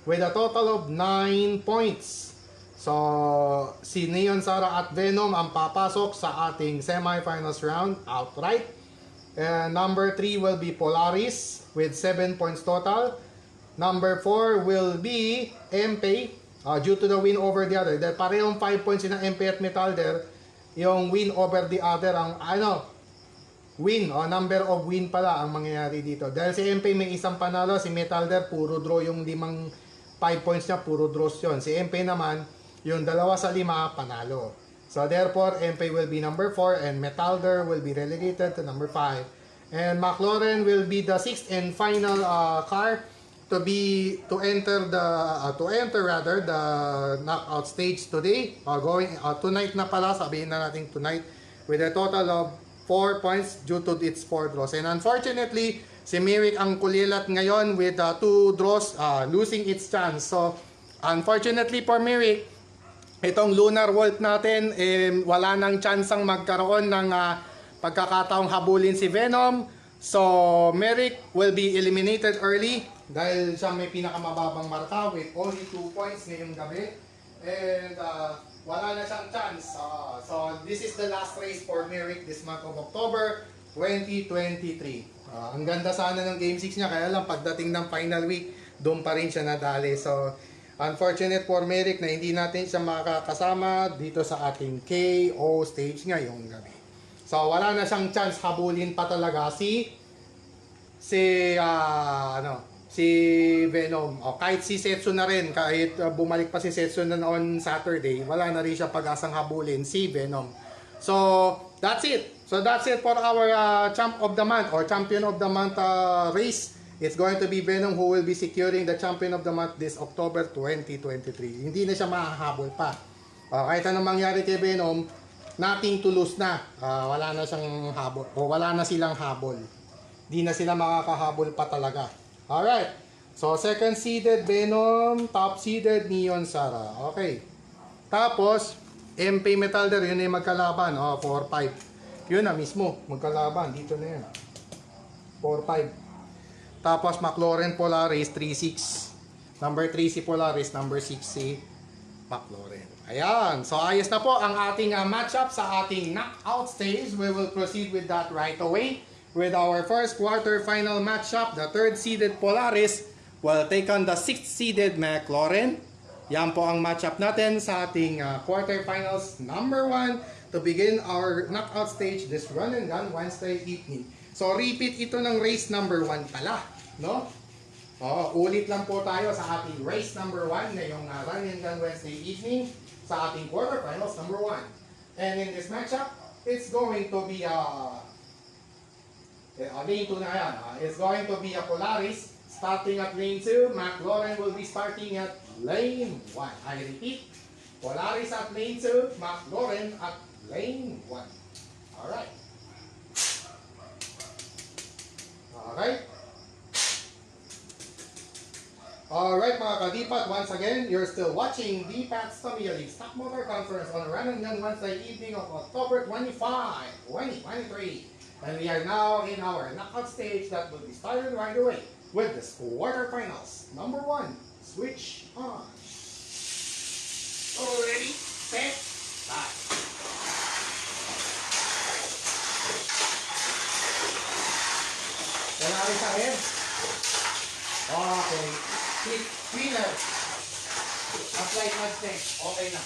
with a total of 9 points. So, si Neon Sara at Venom ang papasok sa ating semifinals round outright. And number 3 will be Polaris with 7 points total. Number 4 will be MP due to the win over the other. Dahil parehong 5 points ng MP at Metalder, yung win over the other ang win o number of win pala ang mangyayari dito. Dahil si MP may isang panalo, si Metalder puro draw yung 5 points niya, puro draws yun. Si MP naman, yung 2 sa 5 panalo. So therefore, MP will be number 4 and Metalder will be relegated to number 5. And McLaren will be the 6th and final car to enter the knockout stage today. Tonight na pala, sabihin na natin tonight, with a total of 4 points due to its 4 draws. And unfortunately, si Mirik ang kulilat ngayon with 2 draws, losing its chance. So, unfortunately for Mirik, itong Lunar Wolf natin, wala nang chance ang magkaroon ng pagkakataong habulin si Venom. So, Mirik will be eliminated early dahil siya may pinakamababang marka with only 2 points ngayong gabi. And wala na siyang chance. So, this is the last race for Mirik this month of October 2023. Ang ganda sana ng Game 6 niya, kaya lang pagdating ng final week, doon pa rin siya nadali. So, unfortunate for Mirik na hindi natin siya makakasama dito sa ating KO stage ngayong gabi. So, wala na siyang chance habulin pa talaga si Venom. Kahit si Setsu na rin, kahit bumalik pa si Setsu na on Saturday, wala na rin siya pag-asang habulin si Venom. So, that's it. So, that's it for our champ of the month or champion of the month race. It's going to be Venom who will be securing the champion of the month this October 2023. Hindi na siya mahahabol pa. Kahit anong mangyari kay Venom, nothing to lose na. Wala na siyang habol o wala na silang habol. Hindi na sila makakahabol pa talaga. Alright. So, second seeded Venom, top seeded Neon Sara. Okay. Tapos, MP Metalder, yun yung magkalaban. 4-5. Yun na mismo, magkalaban. Dito na yun. 4-5. Tapos, McLaren Polaris, 3-6. Number 3 si Polaris, number 6 si McLaren. Ayan. So, ayos na po ang ating matchup sa ating knockout stage. We will proceed with that right away. With our first quarter-final matchup, the third-seeded Polaris will take on the sixth-seeded McLaren. Yan po ang matchup natin sa ating quarterfinals number 1 to begin our knockout stage this Run and Gun Wednesday evening. So, repeat ito ng race number 1 pala, no? Ulit lang po tayo sa ating race number 1 ngayong Run and Gun Wednesday evening sa ating quarterfinals number 1. And in this matchup, it's going to be lane 2 na yan. It's going to be a Polaris starting at lane 2. McLaren will be starting at lane 1. I repeat, Polaris at lane 2, McLaren at lane 1. Alright. Alright. Alright mga kadipat, once again, you're still watching the Pats Tamiya League Stock Motor Conference on Run and Gun Wednesday evening of October 25, 2023. And we are now in our knockout stage that will be started right away with the quarterfinals. Number 1, switch on. Ready, set, start. Wala rin sa head. Okay. Click cleaner. Apply nudge. Okay na.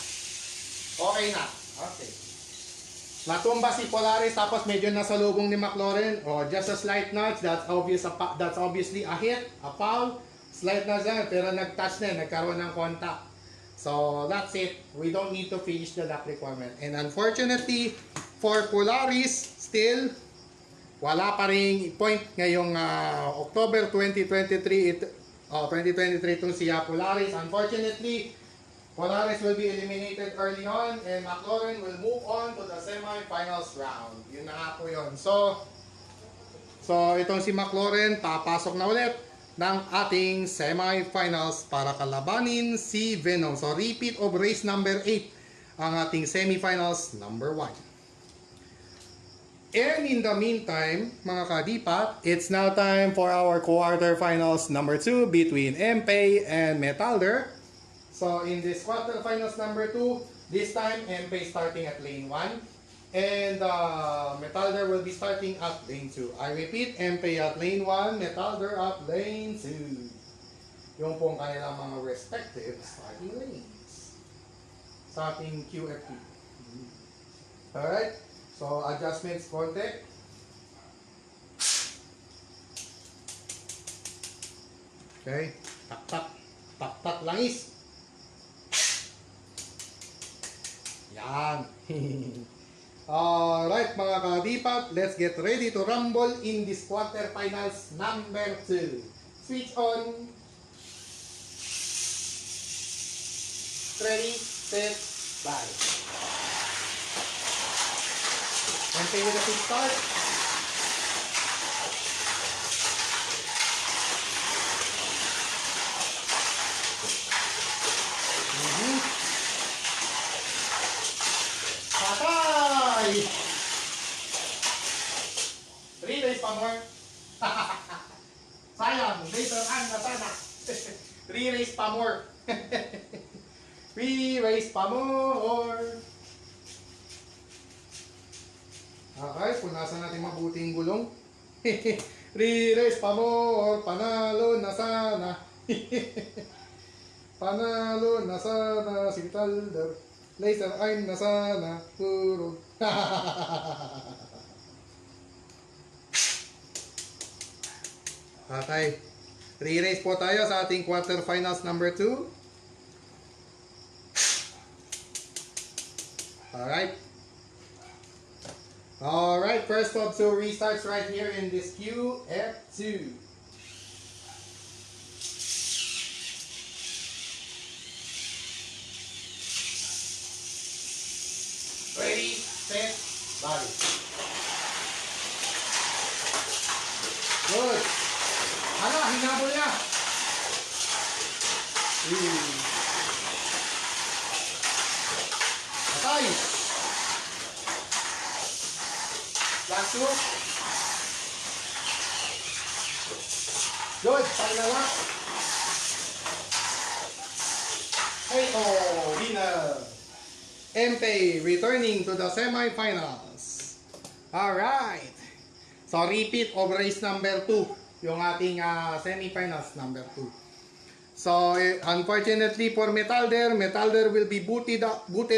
Okay na. Okay. Natumba si Polaris tapos medyo nasa lubong ni McLaren. Just a slight nudge. That's obviously a hit, a foul. Slight nudge lang, pero nag-touch na, nagkaroon ng contact. So, that's it. We don't need to finish the lap requirement. And unfortunately, for Polaris, still, wala pa rin point ngayong October 2023. 2023 itong siya Polaris. Unfortunately, Polaris will be eliminated early on and McLaren will move on to the semi-finals round. Yun na nga po yun. So itong si McLaren papasok na ulit ng ating semi-finals para kalabanin si Venom. So repeat of race number 8 ang ating semifinals number 1. And in the meantime, mga kadipat, it's now time for our quarterfinals number 2 between MPay and Metalder. So in this quarterfinals number 2, this time MPay starting at lane 1 and Metalder will be starting at lane 2. I repeat, MPay at lane 1, Metalder at lane 2. Yung pong kanilang mga respective starting lanes sa ating QFP. Alright? So, adjustments konti. Okay. Tak-tak. Tak-tak langis. Yan. Alright mga kadipat, let's get ready to rumble in this quarterfinals number 2. Switch on. Ready, set, bye. MPay with a quick start. Patay! 3 days pa more. Sayang, later on na sana. 3 race pa more. 3 race pa more. Okay, punasan natin mabuting gulong. 3 race pa more, panalo na sana. Panalo na sana si Metalder. Laser I'm na sana, puro. Okay. 3 race po tayo sa ating quarterfinals number 2. Alright. Alright, first of 2 restarts right here in this QF2. Ready, set, body. Good. Hala, hinabol niya. Patay. Last 2. Good, final lap. Hey, oh, winner. MPay returning to the semifinals. Alright. So, repeat of race number 2. Yung ating semifinals number 2. So, unfortunately for Metalder, Metalder will be booted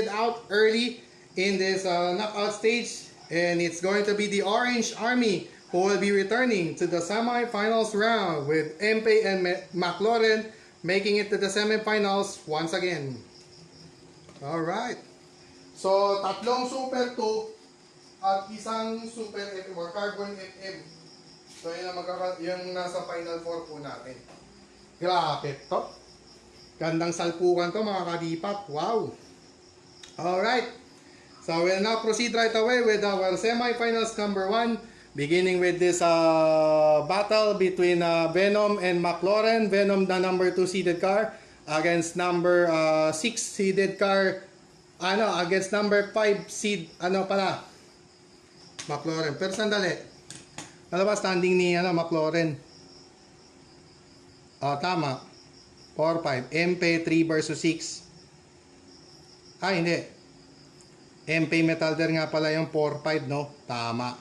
out early in this knockout stage. And it's going to be the Orange Army who will be returning to the semifinals round with MPay and McLaren making it to the semifinals once again. Alright. So, tatlong Super 2 at isang Super FM or Carbon FM. So, yun ang yung nasa Final 4 po natin. Grabe to. Gandang salpukan to mga kadipat. Wow. Alright. So, we'll now proceed right away with our semifinals number 1. Beginning with this battle between Venom and McLaren. Venom na number 2 seeded car against number 6 seeded car. Against number 5 seed, McLaren. Pero sandali. Ano ba standing ni McLaren? Tama. 4-5. MPay 3 versus 6. Hindi. MPay Metalder nga pala yung 4-5, no? Tama.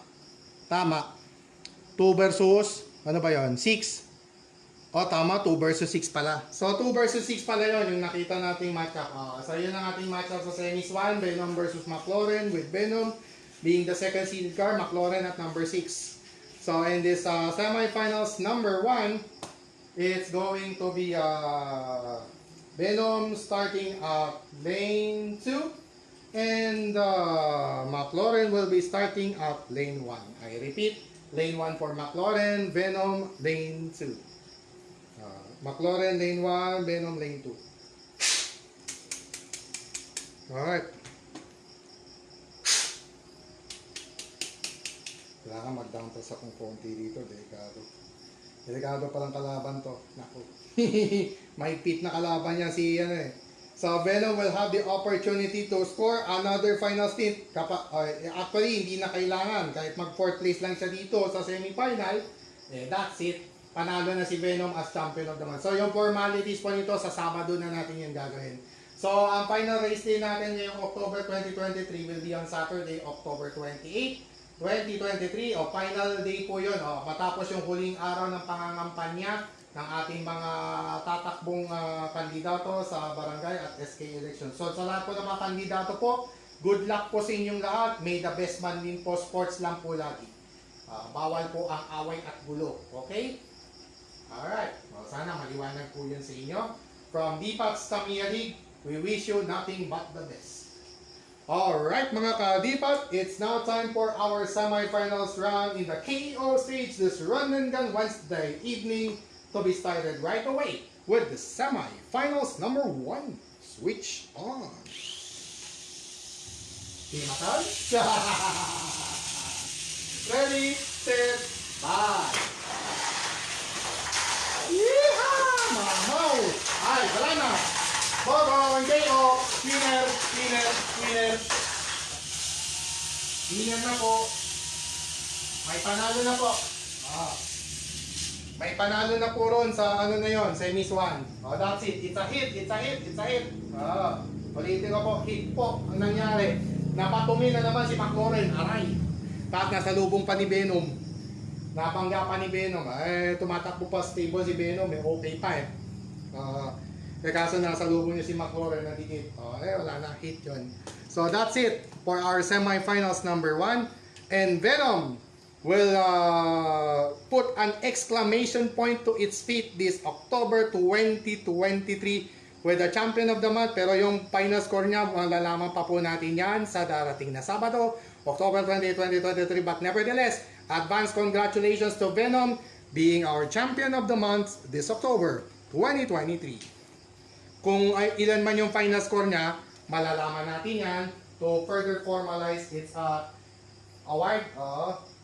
2 versus, ano ba yon? 6. Tama, 2 versus 6 pala. So, 2 versus 6 pala yon yung nakita nating matchup. So, yun ang ating matchup sa semis 1. Venom versus McLaren with Venom being the second seeded car, McLaren at number 6. So, in this semifinals number 1, it's going to be Venom starting at lane 2. And McLaren will be starting at lane 1. I repeat, lane 1 for McLaren, Venom lane 2. McLaren lane 1, Venom lane 2. Alright. Kailangan mag-down to sa kung konti dito. Delikado. Delikado palang kalaban to. Naku. May pit na kalaban niya si So Venom will have the opportunity to score another final stint. Actually, hindi na kailangan. Kahit mag 4th place lang siya dito sa semifinal, that's it. Panalo na si Venom as champion of the month. So yung formalities po nito, sa Sabado na natin yung gagawin. So ang final race day natin ngayong October 2023 will be on Saturday, October 28, 2023. Final day po yun. Matapos yung huling araw ng pangangampanya ng ating mga tatakbong kandidato sa barangay at SK election. So sa lahat po ng mga kandidato po, good luck po sa inyong lahat. May the best man din po, sports lang po lagi. Bawal po ang away at gulo. Okay? Alright. Well, sana maliwanag po yun sa inyo. From DPATS Tamiya League, we wish you nothing but the best. Alright mga ka-DPAT, it's now time for our semifinals round in the KO stage this Run and Gun Wednesday evening, to be started right away with the semi-finals number 1. Switch on. Timatan? Ready, set, bye. Yeehaw! Mamaw! Ay, wala na. Bobo, ang KO. Winner, winner, winner. Winner na po. May panalo na po. May panalo na po ron sa ano na yon, semis 1. That's it. It's a hit, it's a hit, it's a hit. Ulitin ko po, hit po ang nangyari. Napatumi na naman si McLaurin, aray. Tapos nasa lubong pa ni Venom. Napangga pa ni Venom. Tumatakbo pa stable si Venom, okay pa kaso nasa lubong niya si McLaurin na dikit. Wala na, hit yun. So that's it for our semifinals number 1. And Venom will put an exclamation point to its feet this October 2023 with the champion of the month. Pero yung final score niya, malalaman pa po natin yan sa darating na Sabado, October 20, 2023. But nevertheless, advance congratulations to Venom being our champion of the month this October 2023. Kung ilan man yung final score niya, malalaman natin yan to further formalize its award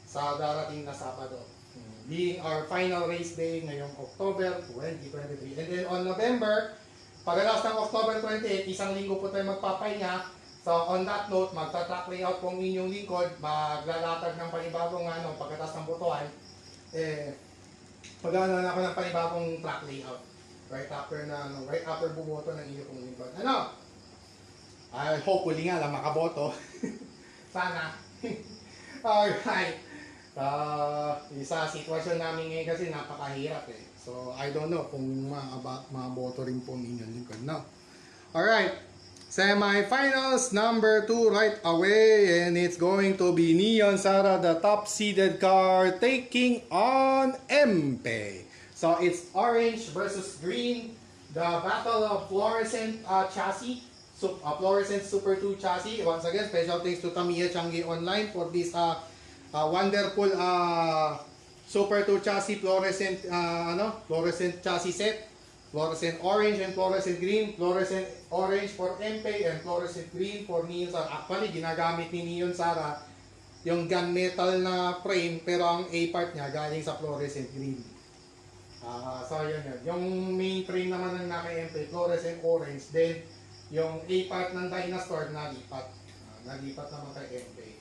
sa darating na Sabado, being our final race day ngayong October 2023. And then on November, pagkatapos ng October 28, isang linggo po tayo magpapahinga. So on that note, magta-track layout pong inyong lingkod, maglalatag ng panibagong pagkatapos ng butuan, magana na ako ng panibagong track layout right after bumoto ng inyong pong lingkod. Hopefully nga lang makaboto. Sana. Alright. Sa sitwasyon namin ngayon kasi napakahirap So I don't know kung maboto rin po ang inyong lingkod. No? Alright. Semi-finals number 2 right away, and it's going to be Neon Sara, the top-seeded car, taking on Empe. So it's orange versus green, the battle of fluorescent chassis, fluorescent Super 2 chassis. Once again, special thanks to Tamiya Changi Online for this wonderful Super 2 chassis fluorescent fluorescent chassis set. Fluorescent orange and fluorescent green. Fluorescent orange for Empe and fluorescent green for Neon Sara. Actually, ginagamit ni Neon Sara yung gunmetal na frame, pero ang A part niya galing sa fluorescent green. So yun. Yung main frame naman ng naka-Empe, fluorescent orange. Then, yung A part ng Dinosaur nalipat. Nalipat naman kay Empe.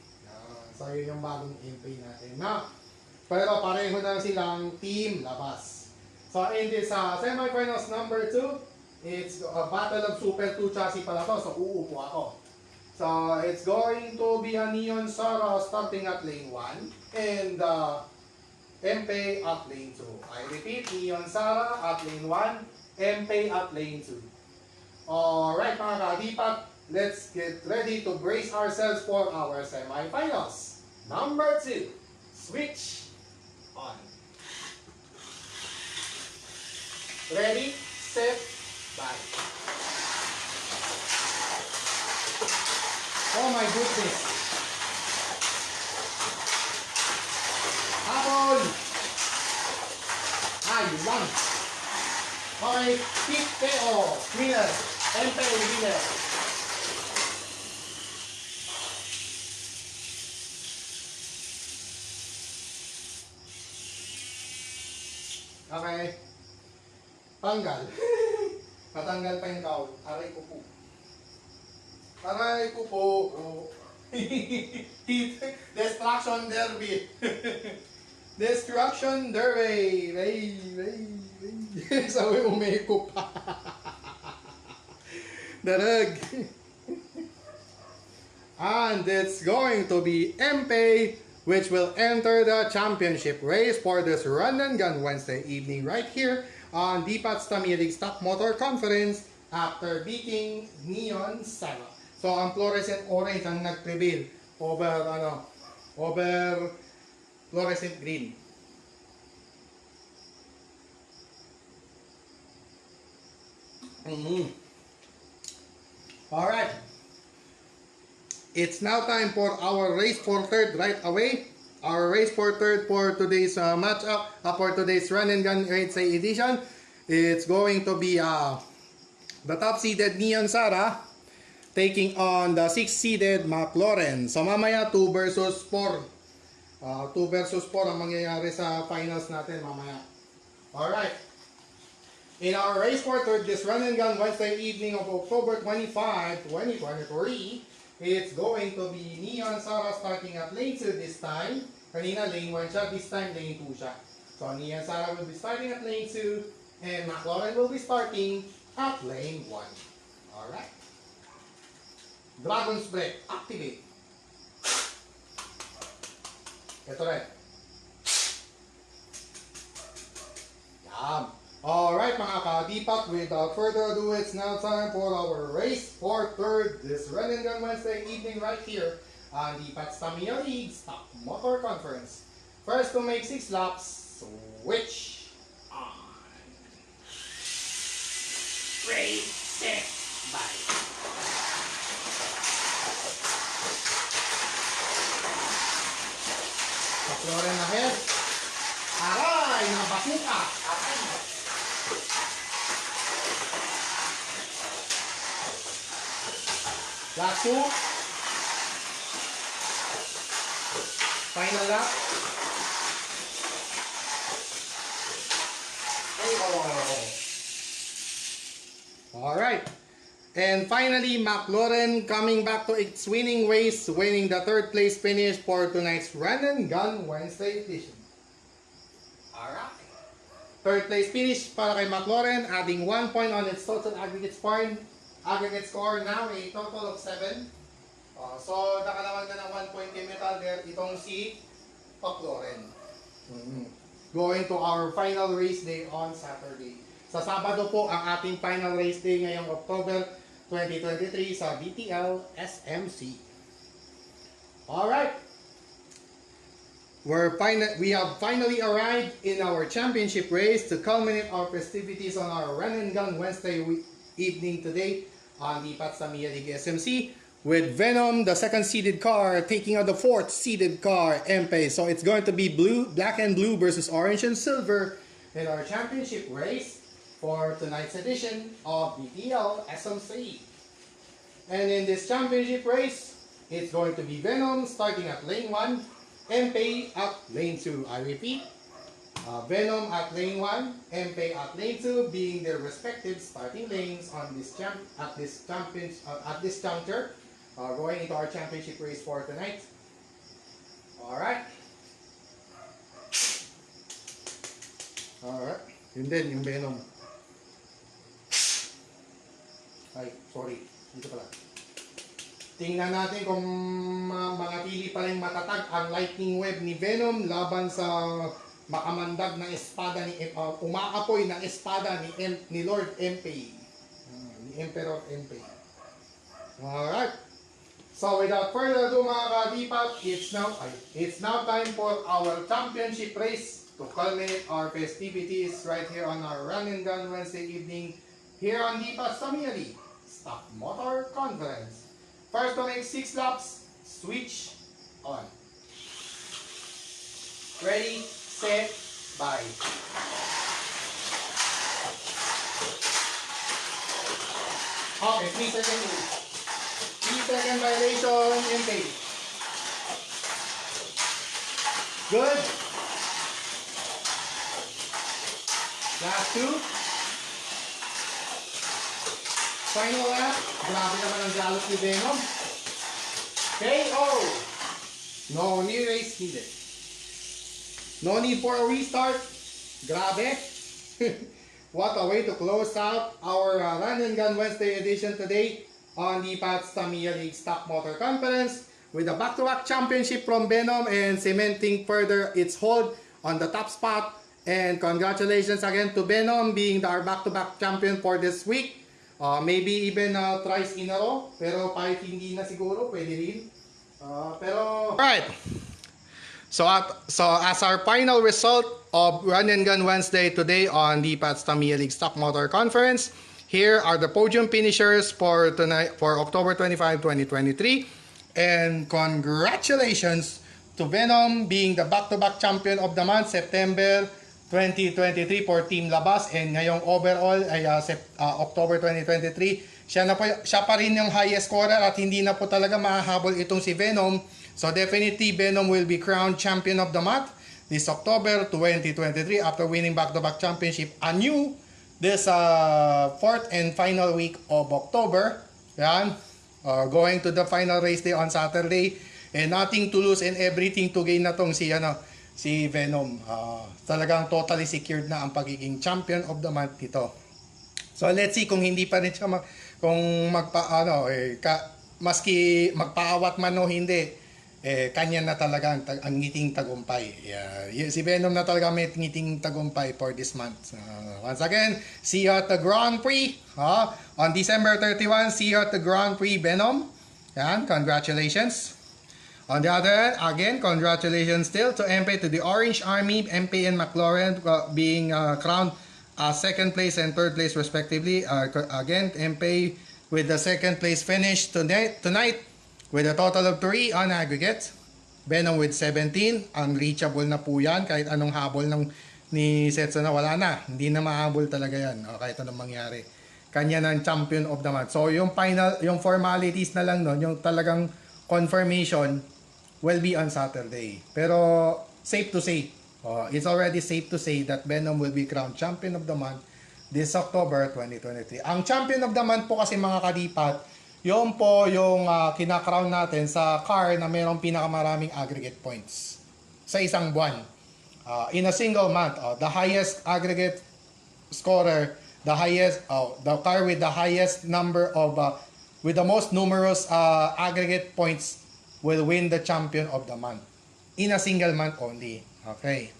So yun yung bagong Empe natin. Pero pareho na silang team labas. So in this semi-finals number 2, it's a battle of Super 2 chassis pala to. So uupo ako. So it's going to be a Neon Sara starting at lane 1 and Empe at lane 2. I repeat, Neon Sara at lane 1, Empe at lane 2. Alright mga ka-DPAT, let's get ready to brace ourselves for our semi-finals. Number 2, switch on. Ready, set, bye. Oh my goodness. Habol. One. Okay, hit PO. Winner. Empe winner. Okay. Tanggal. Matanggal pa yung towel. Aray ko po. Aray ko po. Oh. Destruction derby. Destruction derby. Sabi mo may ko pa. Darag. And it's going to be MP, which will enter the championship race for this Run and Gun Wednesday evening right here on DPAT's Tamiyadig Stock Motor Conference after beating Neon Sara. So ang fluorescent orange ang nag-prevail over fluorescent green. Alright. It's now time for our race for third right away. Our race for third for today's matchup, for today's Run and Gun Wednesday edition. It's going to be the top-seeded Neon Sara taking on the 6th-seeded McLaurin. So mamaya 2 versus 4. 2 versus 4 ang mangyayari sa finals natin mamaya. Alright. In our race for third this Run and Gun Wednesday evening of October 25, 2023, it's going to be Neon Sara starting at lane 2 this time. Kanina lane 1 siya, this time lane 2 siya. So Neon Sara will be starting at lane 2 and McLaurin will be starting at lane 1. Alright. Dragon's Breath, activate. Ito rin. Yam. Alright mga ka-DPAT, without further ado, it's now time for our race for third this Run and Gun Wednesday evening right here on DPAT's Tamiyadig Stock Motor Conference. First to make 6 laps, switch on. Race, set, bye. McLaurin ahead. Aray, nabasuka. Aray. Last 2. Final lap. Alright. And finally, McLaurin coming back to its winning ways, winning the 3rd place finish for tonight's Run and Gun Wednesday edition. Alright. 3rd place finish para kay McLaurin, adding 1 point on its total aggregate score. Aggregate score now a total of 7. So, nakalawan na ng 1 point kay Metal Gear itong si McLaurin. Going to our final race day on Saturday. Sa Sabado po ang ating final race day ngayong October 2023 sa DTL SMC. Alright. We have finally arrived in our championship race to culminate our festivities on our Run and Gun Wednesday evening today on the DPAT's Tamiyadig SMC with Venom, the 2nd-seeded car, taking out the 4th-seeded car, MP. So it's going to be black and blue versus orange and silver in our championship race for tonight's edition of DTL SMC. And in this championship race, it's going to be Venom starting at lane 1, MP at lane 2. I repeat, Venom at lane 1, MP at lane 2 being their respective starting lanes on this juncture, going into our championship race for tonight. Alright. Alright. Yun din, yung Venom. Ay, sorry. Dito pala. Tingnan natin kung manatili pa rin matatag ang lightning web ni Venom laban sa makamandag na espada ni umaapoy na espada ni Lord MP. Ni Emperor MP. Alright. So without further ado mga ka-DPAT, it's now time for our championship race to culminate our festivities right here on our Run and Gun Wednesday evening here on DPAT's Tamiyadig Stock Motor Conference. First to make 6 laps, switch on. Ready, set, bye. Okay, 3 seconds. 3-second violation, intake. Good. Last 2. Final lap. Grabe naman ang galos ni Venom. KO! No new race needed. No need for a restart. Grabe. What a way to close out our Run and Gun Wednesday edition today on the Pats Tamiya League Stock Motor Conference with a back-to-back championship from Venom and cementing further its hold on the top spot. And congratulations again to Venom being our back-to-back champion for this week. Maybe even thrice in a row. Pero kahit hindi na siguro, pwede rin. Alright. So as our final result of Run and Gun Wednesday today on the Pats Tamiya League Stock Motor Conference, here are the podium finishers for tonight, for October 25, 2023. And congratulations to Venom being the back-to-back champion of the month, September 2023 for Team Labas, and ngayong overall ay October 2023, siya pa rin yung highest scorer at hindi na po talaga mahahabol itong si Venom. So definitely Venom will be crowned champion of the month this October 2023 after winning back-to-back championship anew this fourth and final week of October. Yan, going to the final race day on Saturday, and nothing to lose and everything to gain na tong si Venom. Talagang totally secured na ang pagiging champion of the month nito. So let's see kung hindi pa rin siya maski magpaawat man o hindi, kanya na talaga ang ngiting tagumpay. Si Venom na talaga may ngiting tagumpay for this month. Once again, see you at the Grand Prix on December 31. See you at the Grand Prix, Venom. Yan, congratulations. On the other hand, again, congratulations still to MP, to the Orange Army, MP and McLaren being crowned second place and third place respectively. Again, MP with the second place finish tonight with a total of 3 on aggregate. Venom with 17. Unreachable na po yan. Kahit anong habol ni Setsu na wala na. Hindi na mahabol talaga yan. Kahit anong mangyari. Kanya ng champion of the month. So yung final, yung formalities na lang nun, yung talagang confirmation will be on Saturday. Pero safe to say, it's already safe to say that Venom will be crowned champion of the month this October 2023. Ang champion of the month po kasi mga kadipat, yun po yung kinakrown natin sa car na mayroong pinakamaraming aggregate points sa isang buwan. In a single month, the highest aggregate scorer, the car with the highest number of, with the most numerous aggregate points will win the champion of the month in a single month only. Okay.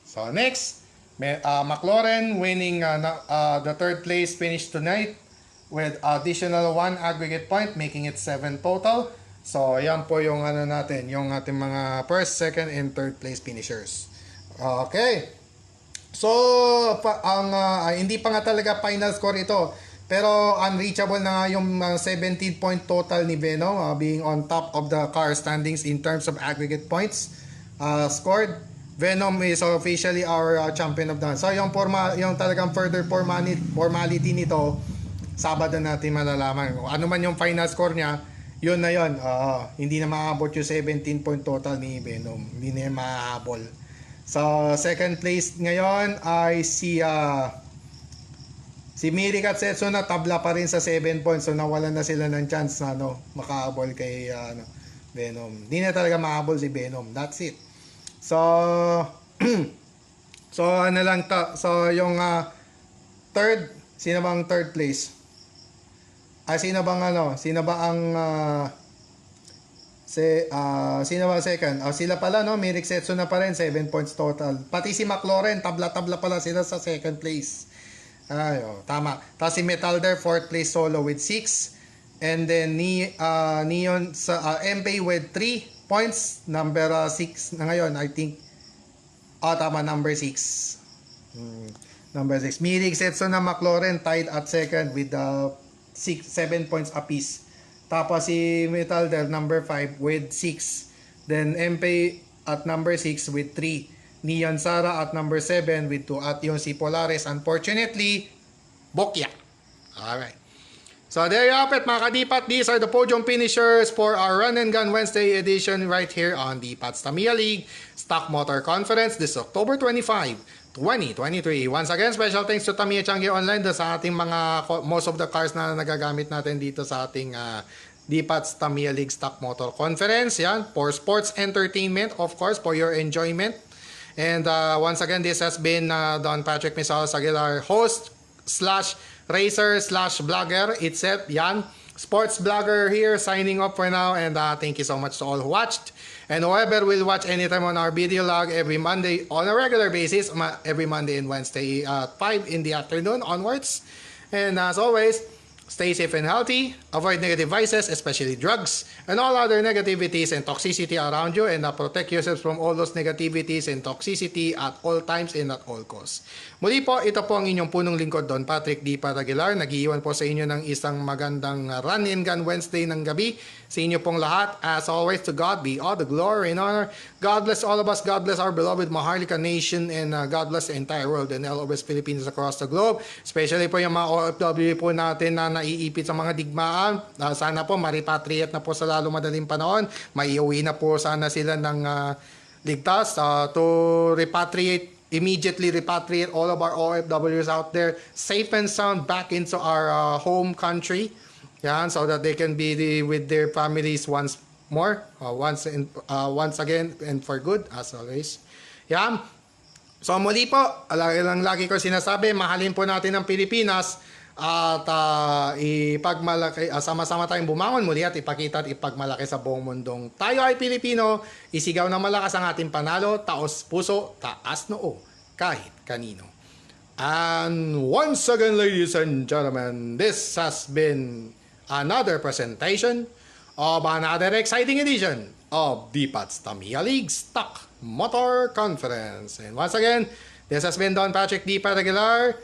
So next, McLaren winning the third place finish tonight with additional 1 aggregate point, making it 7 total. So yan po yung natin, yung ating mga first, second, and third place finishers. Okay. So hindi pa nga talaga final score ito. Pero unreachable na nga yung 17 point total ni Venom, being on top of the car standings in terms of aggregate points scored. Venom is officially our champion of the month. So yung talagang further formality nito, Sabado natin malalaman. Ano man yung final score niya, yun na yun. Hindi na maabot yung 17 point total ni Venom. Hindi na mahabol. So second place ngayon ay si Mirik at Setsu na tabla pa rin sa 7 points. So nawalan na sila ng chance na makahabol kay Venom. Hindi na talaga makahabol si Venom. That's it. So so so yung third, sino bang third place? Sino ba ang sino ba second? Sila pala Mirik Setsu na pa rin, 7 points total. Pati si McLaren tabla-tabla pala sila sa second place. Tama. Tapos si Metalder, 4th place solo with 6. And then Neon sa MP with 3 points. Number 6 na ngayon, I think. Tama, number 6. Number 6. Mirik Setsu na McLaren tied at second with 7 points apiece. Tapos si Metalder, number 5 with 6. Then MP at number 6 with 3. Neon Sara at number 7 with 2. At yung si Polaris, unfortunately, Bokya. Alright. So there you have it mga kadipat. These are the podium finishers for our Run and Gun Wednesday edition right here on the Pats Tamiya League Stock Motor Conference this October 25, 2023. Once again, special thanks to Tamiya Changi Online sa ating mga most of the cars na nagagamit natin dito sa ating DPATS Tamiya League Stock Motor Conference. Yan, for sports entertainment, of course, for your enjoyment. And once again, this has been Don Patrick Misalas Aguilar, host slash racer slash blogger itself. Yan, sports blogger here, signing up for now. And thank you so much to all who watched. And whoever will watch anytime on our video log every Monday on a regular basis, every Monday and Wednesday at 5 in the afternoon onwards. And as always, stay safe and healthy, avoid negative vices, especially drugs, and all other negativities and toxicity around you, and protect yourselves from all those negativities and toxicity at all times and at all costs. Muli po, ito po ang inyong punong lingkod, Don Patrick D. Aguilar. Nag-iiwan po sa inyo ng isang magandang Run and Gun Wednesday ng gabi. Sa inyo pong lahat, as always, to God be all the glory and honor. God bless all of us. God bless our beloved Maharlika Nation, and God bless the entire world and all of us Philippines across the globe. Especially po yung mga OFW po natin na naiipit sa mga digmaan. Sana po maripatriate na po sa lalo madaling panahon. Maiuwi na po sana sila ng ligtas to immediately repatriate all of our OFWs out there safe and sound back into our home country. Yan, so that they can be with their families once more, once again and for good as always. Yan. So muli po, lagi ko sinasabi, mahalin po natin ang Pilipinas at ipagmalaki, sama-sama tayong bumangon muli at ipakita at ipagmalaki sa buong mundong tayo ay Pilipino, isigaw na malakas ang ating panalo, taos puso, taas noo, kahit kanino. And once again, ladies and gentlemen, this has been another presentation of another exciting edition of DPATS Tamiya League Stock Motor Conference. And once again, this has been Don Patrick D. Aguilar,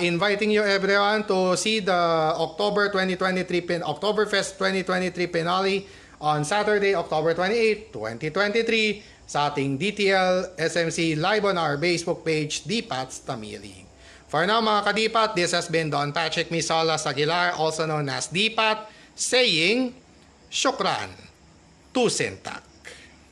inviting you everyone to see the Oktoberfest 2023 finale on Saturday, October 28, 2023 sa ating DTL SMC live on our Facebook page, DPATS Tamiya League. For now mga kadipat, this has been Don Patrick Misalas Aguilar, also known as DPAT, saying, Shukran, Tusentak.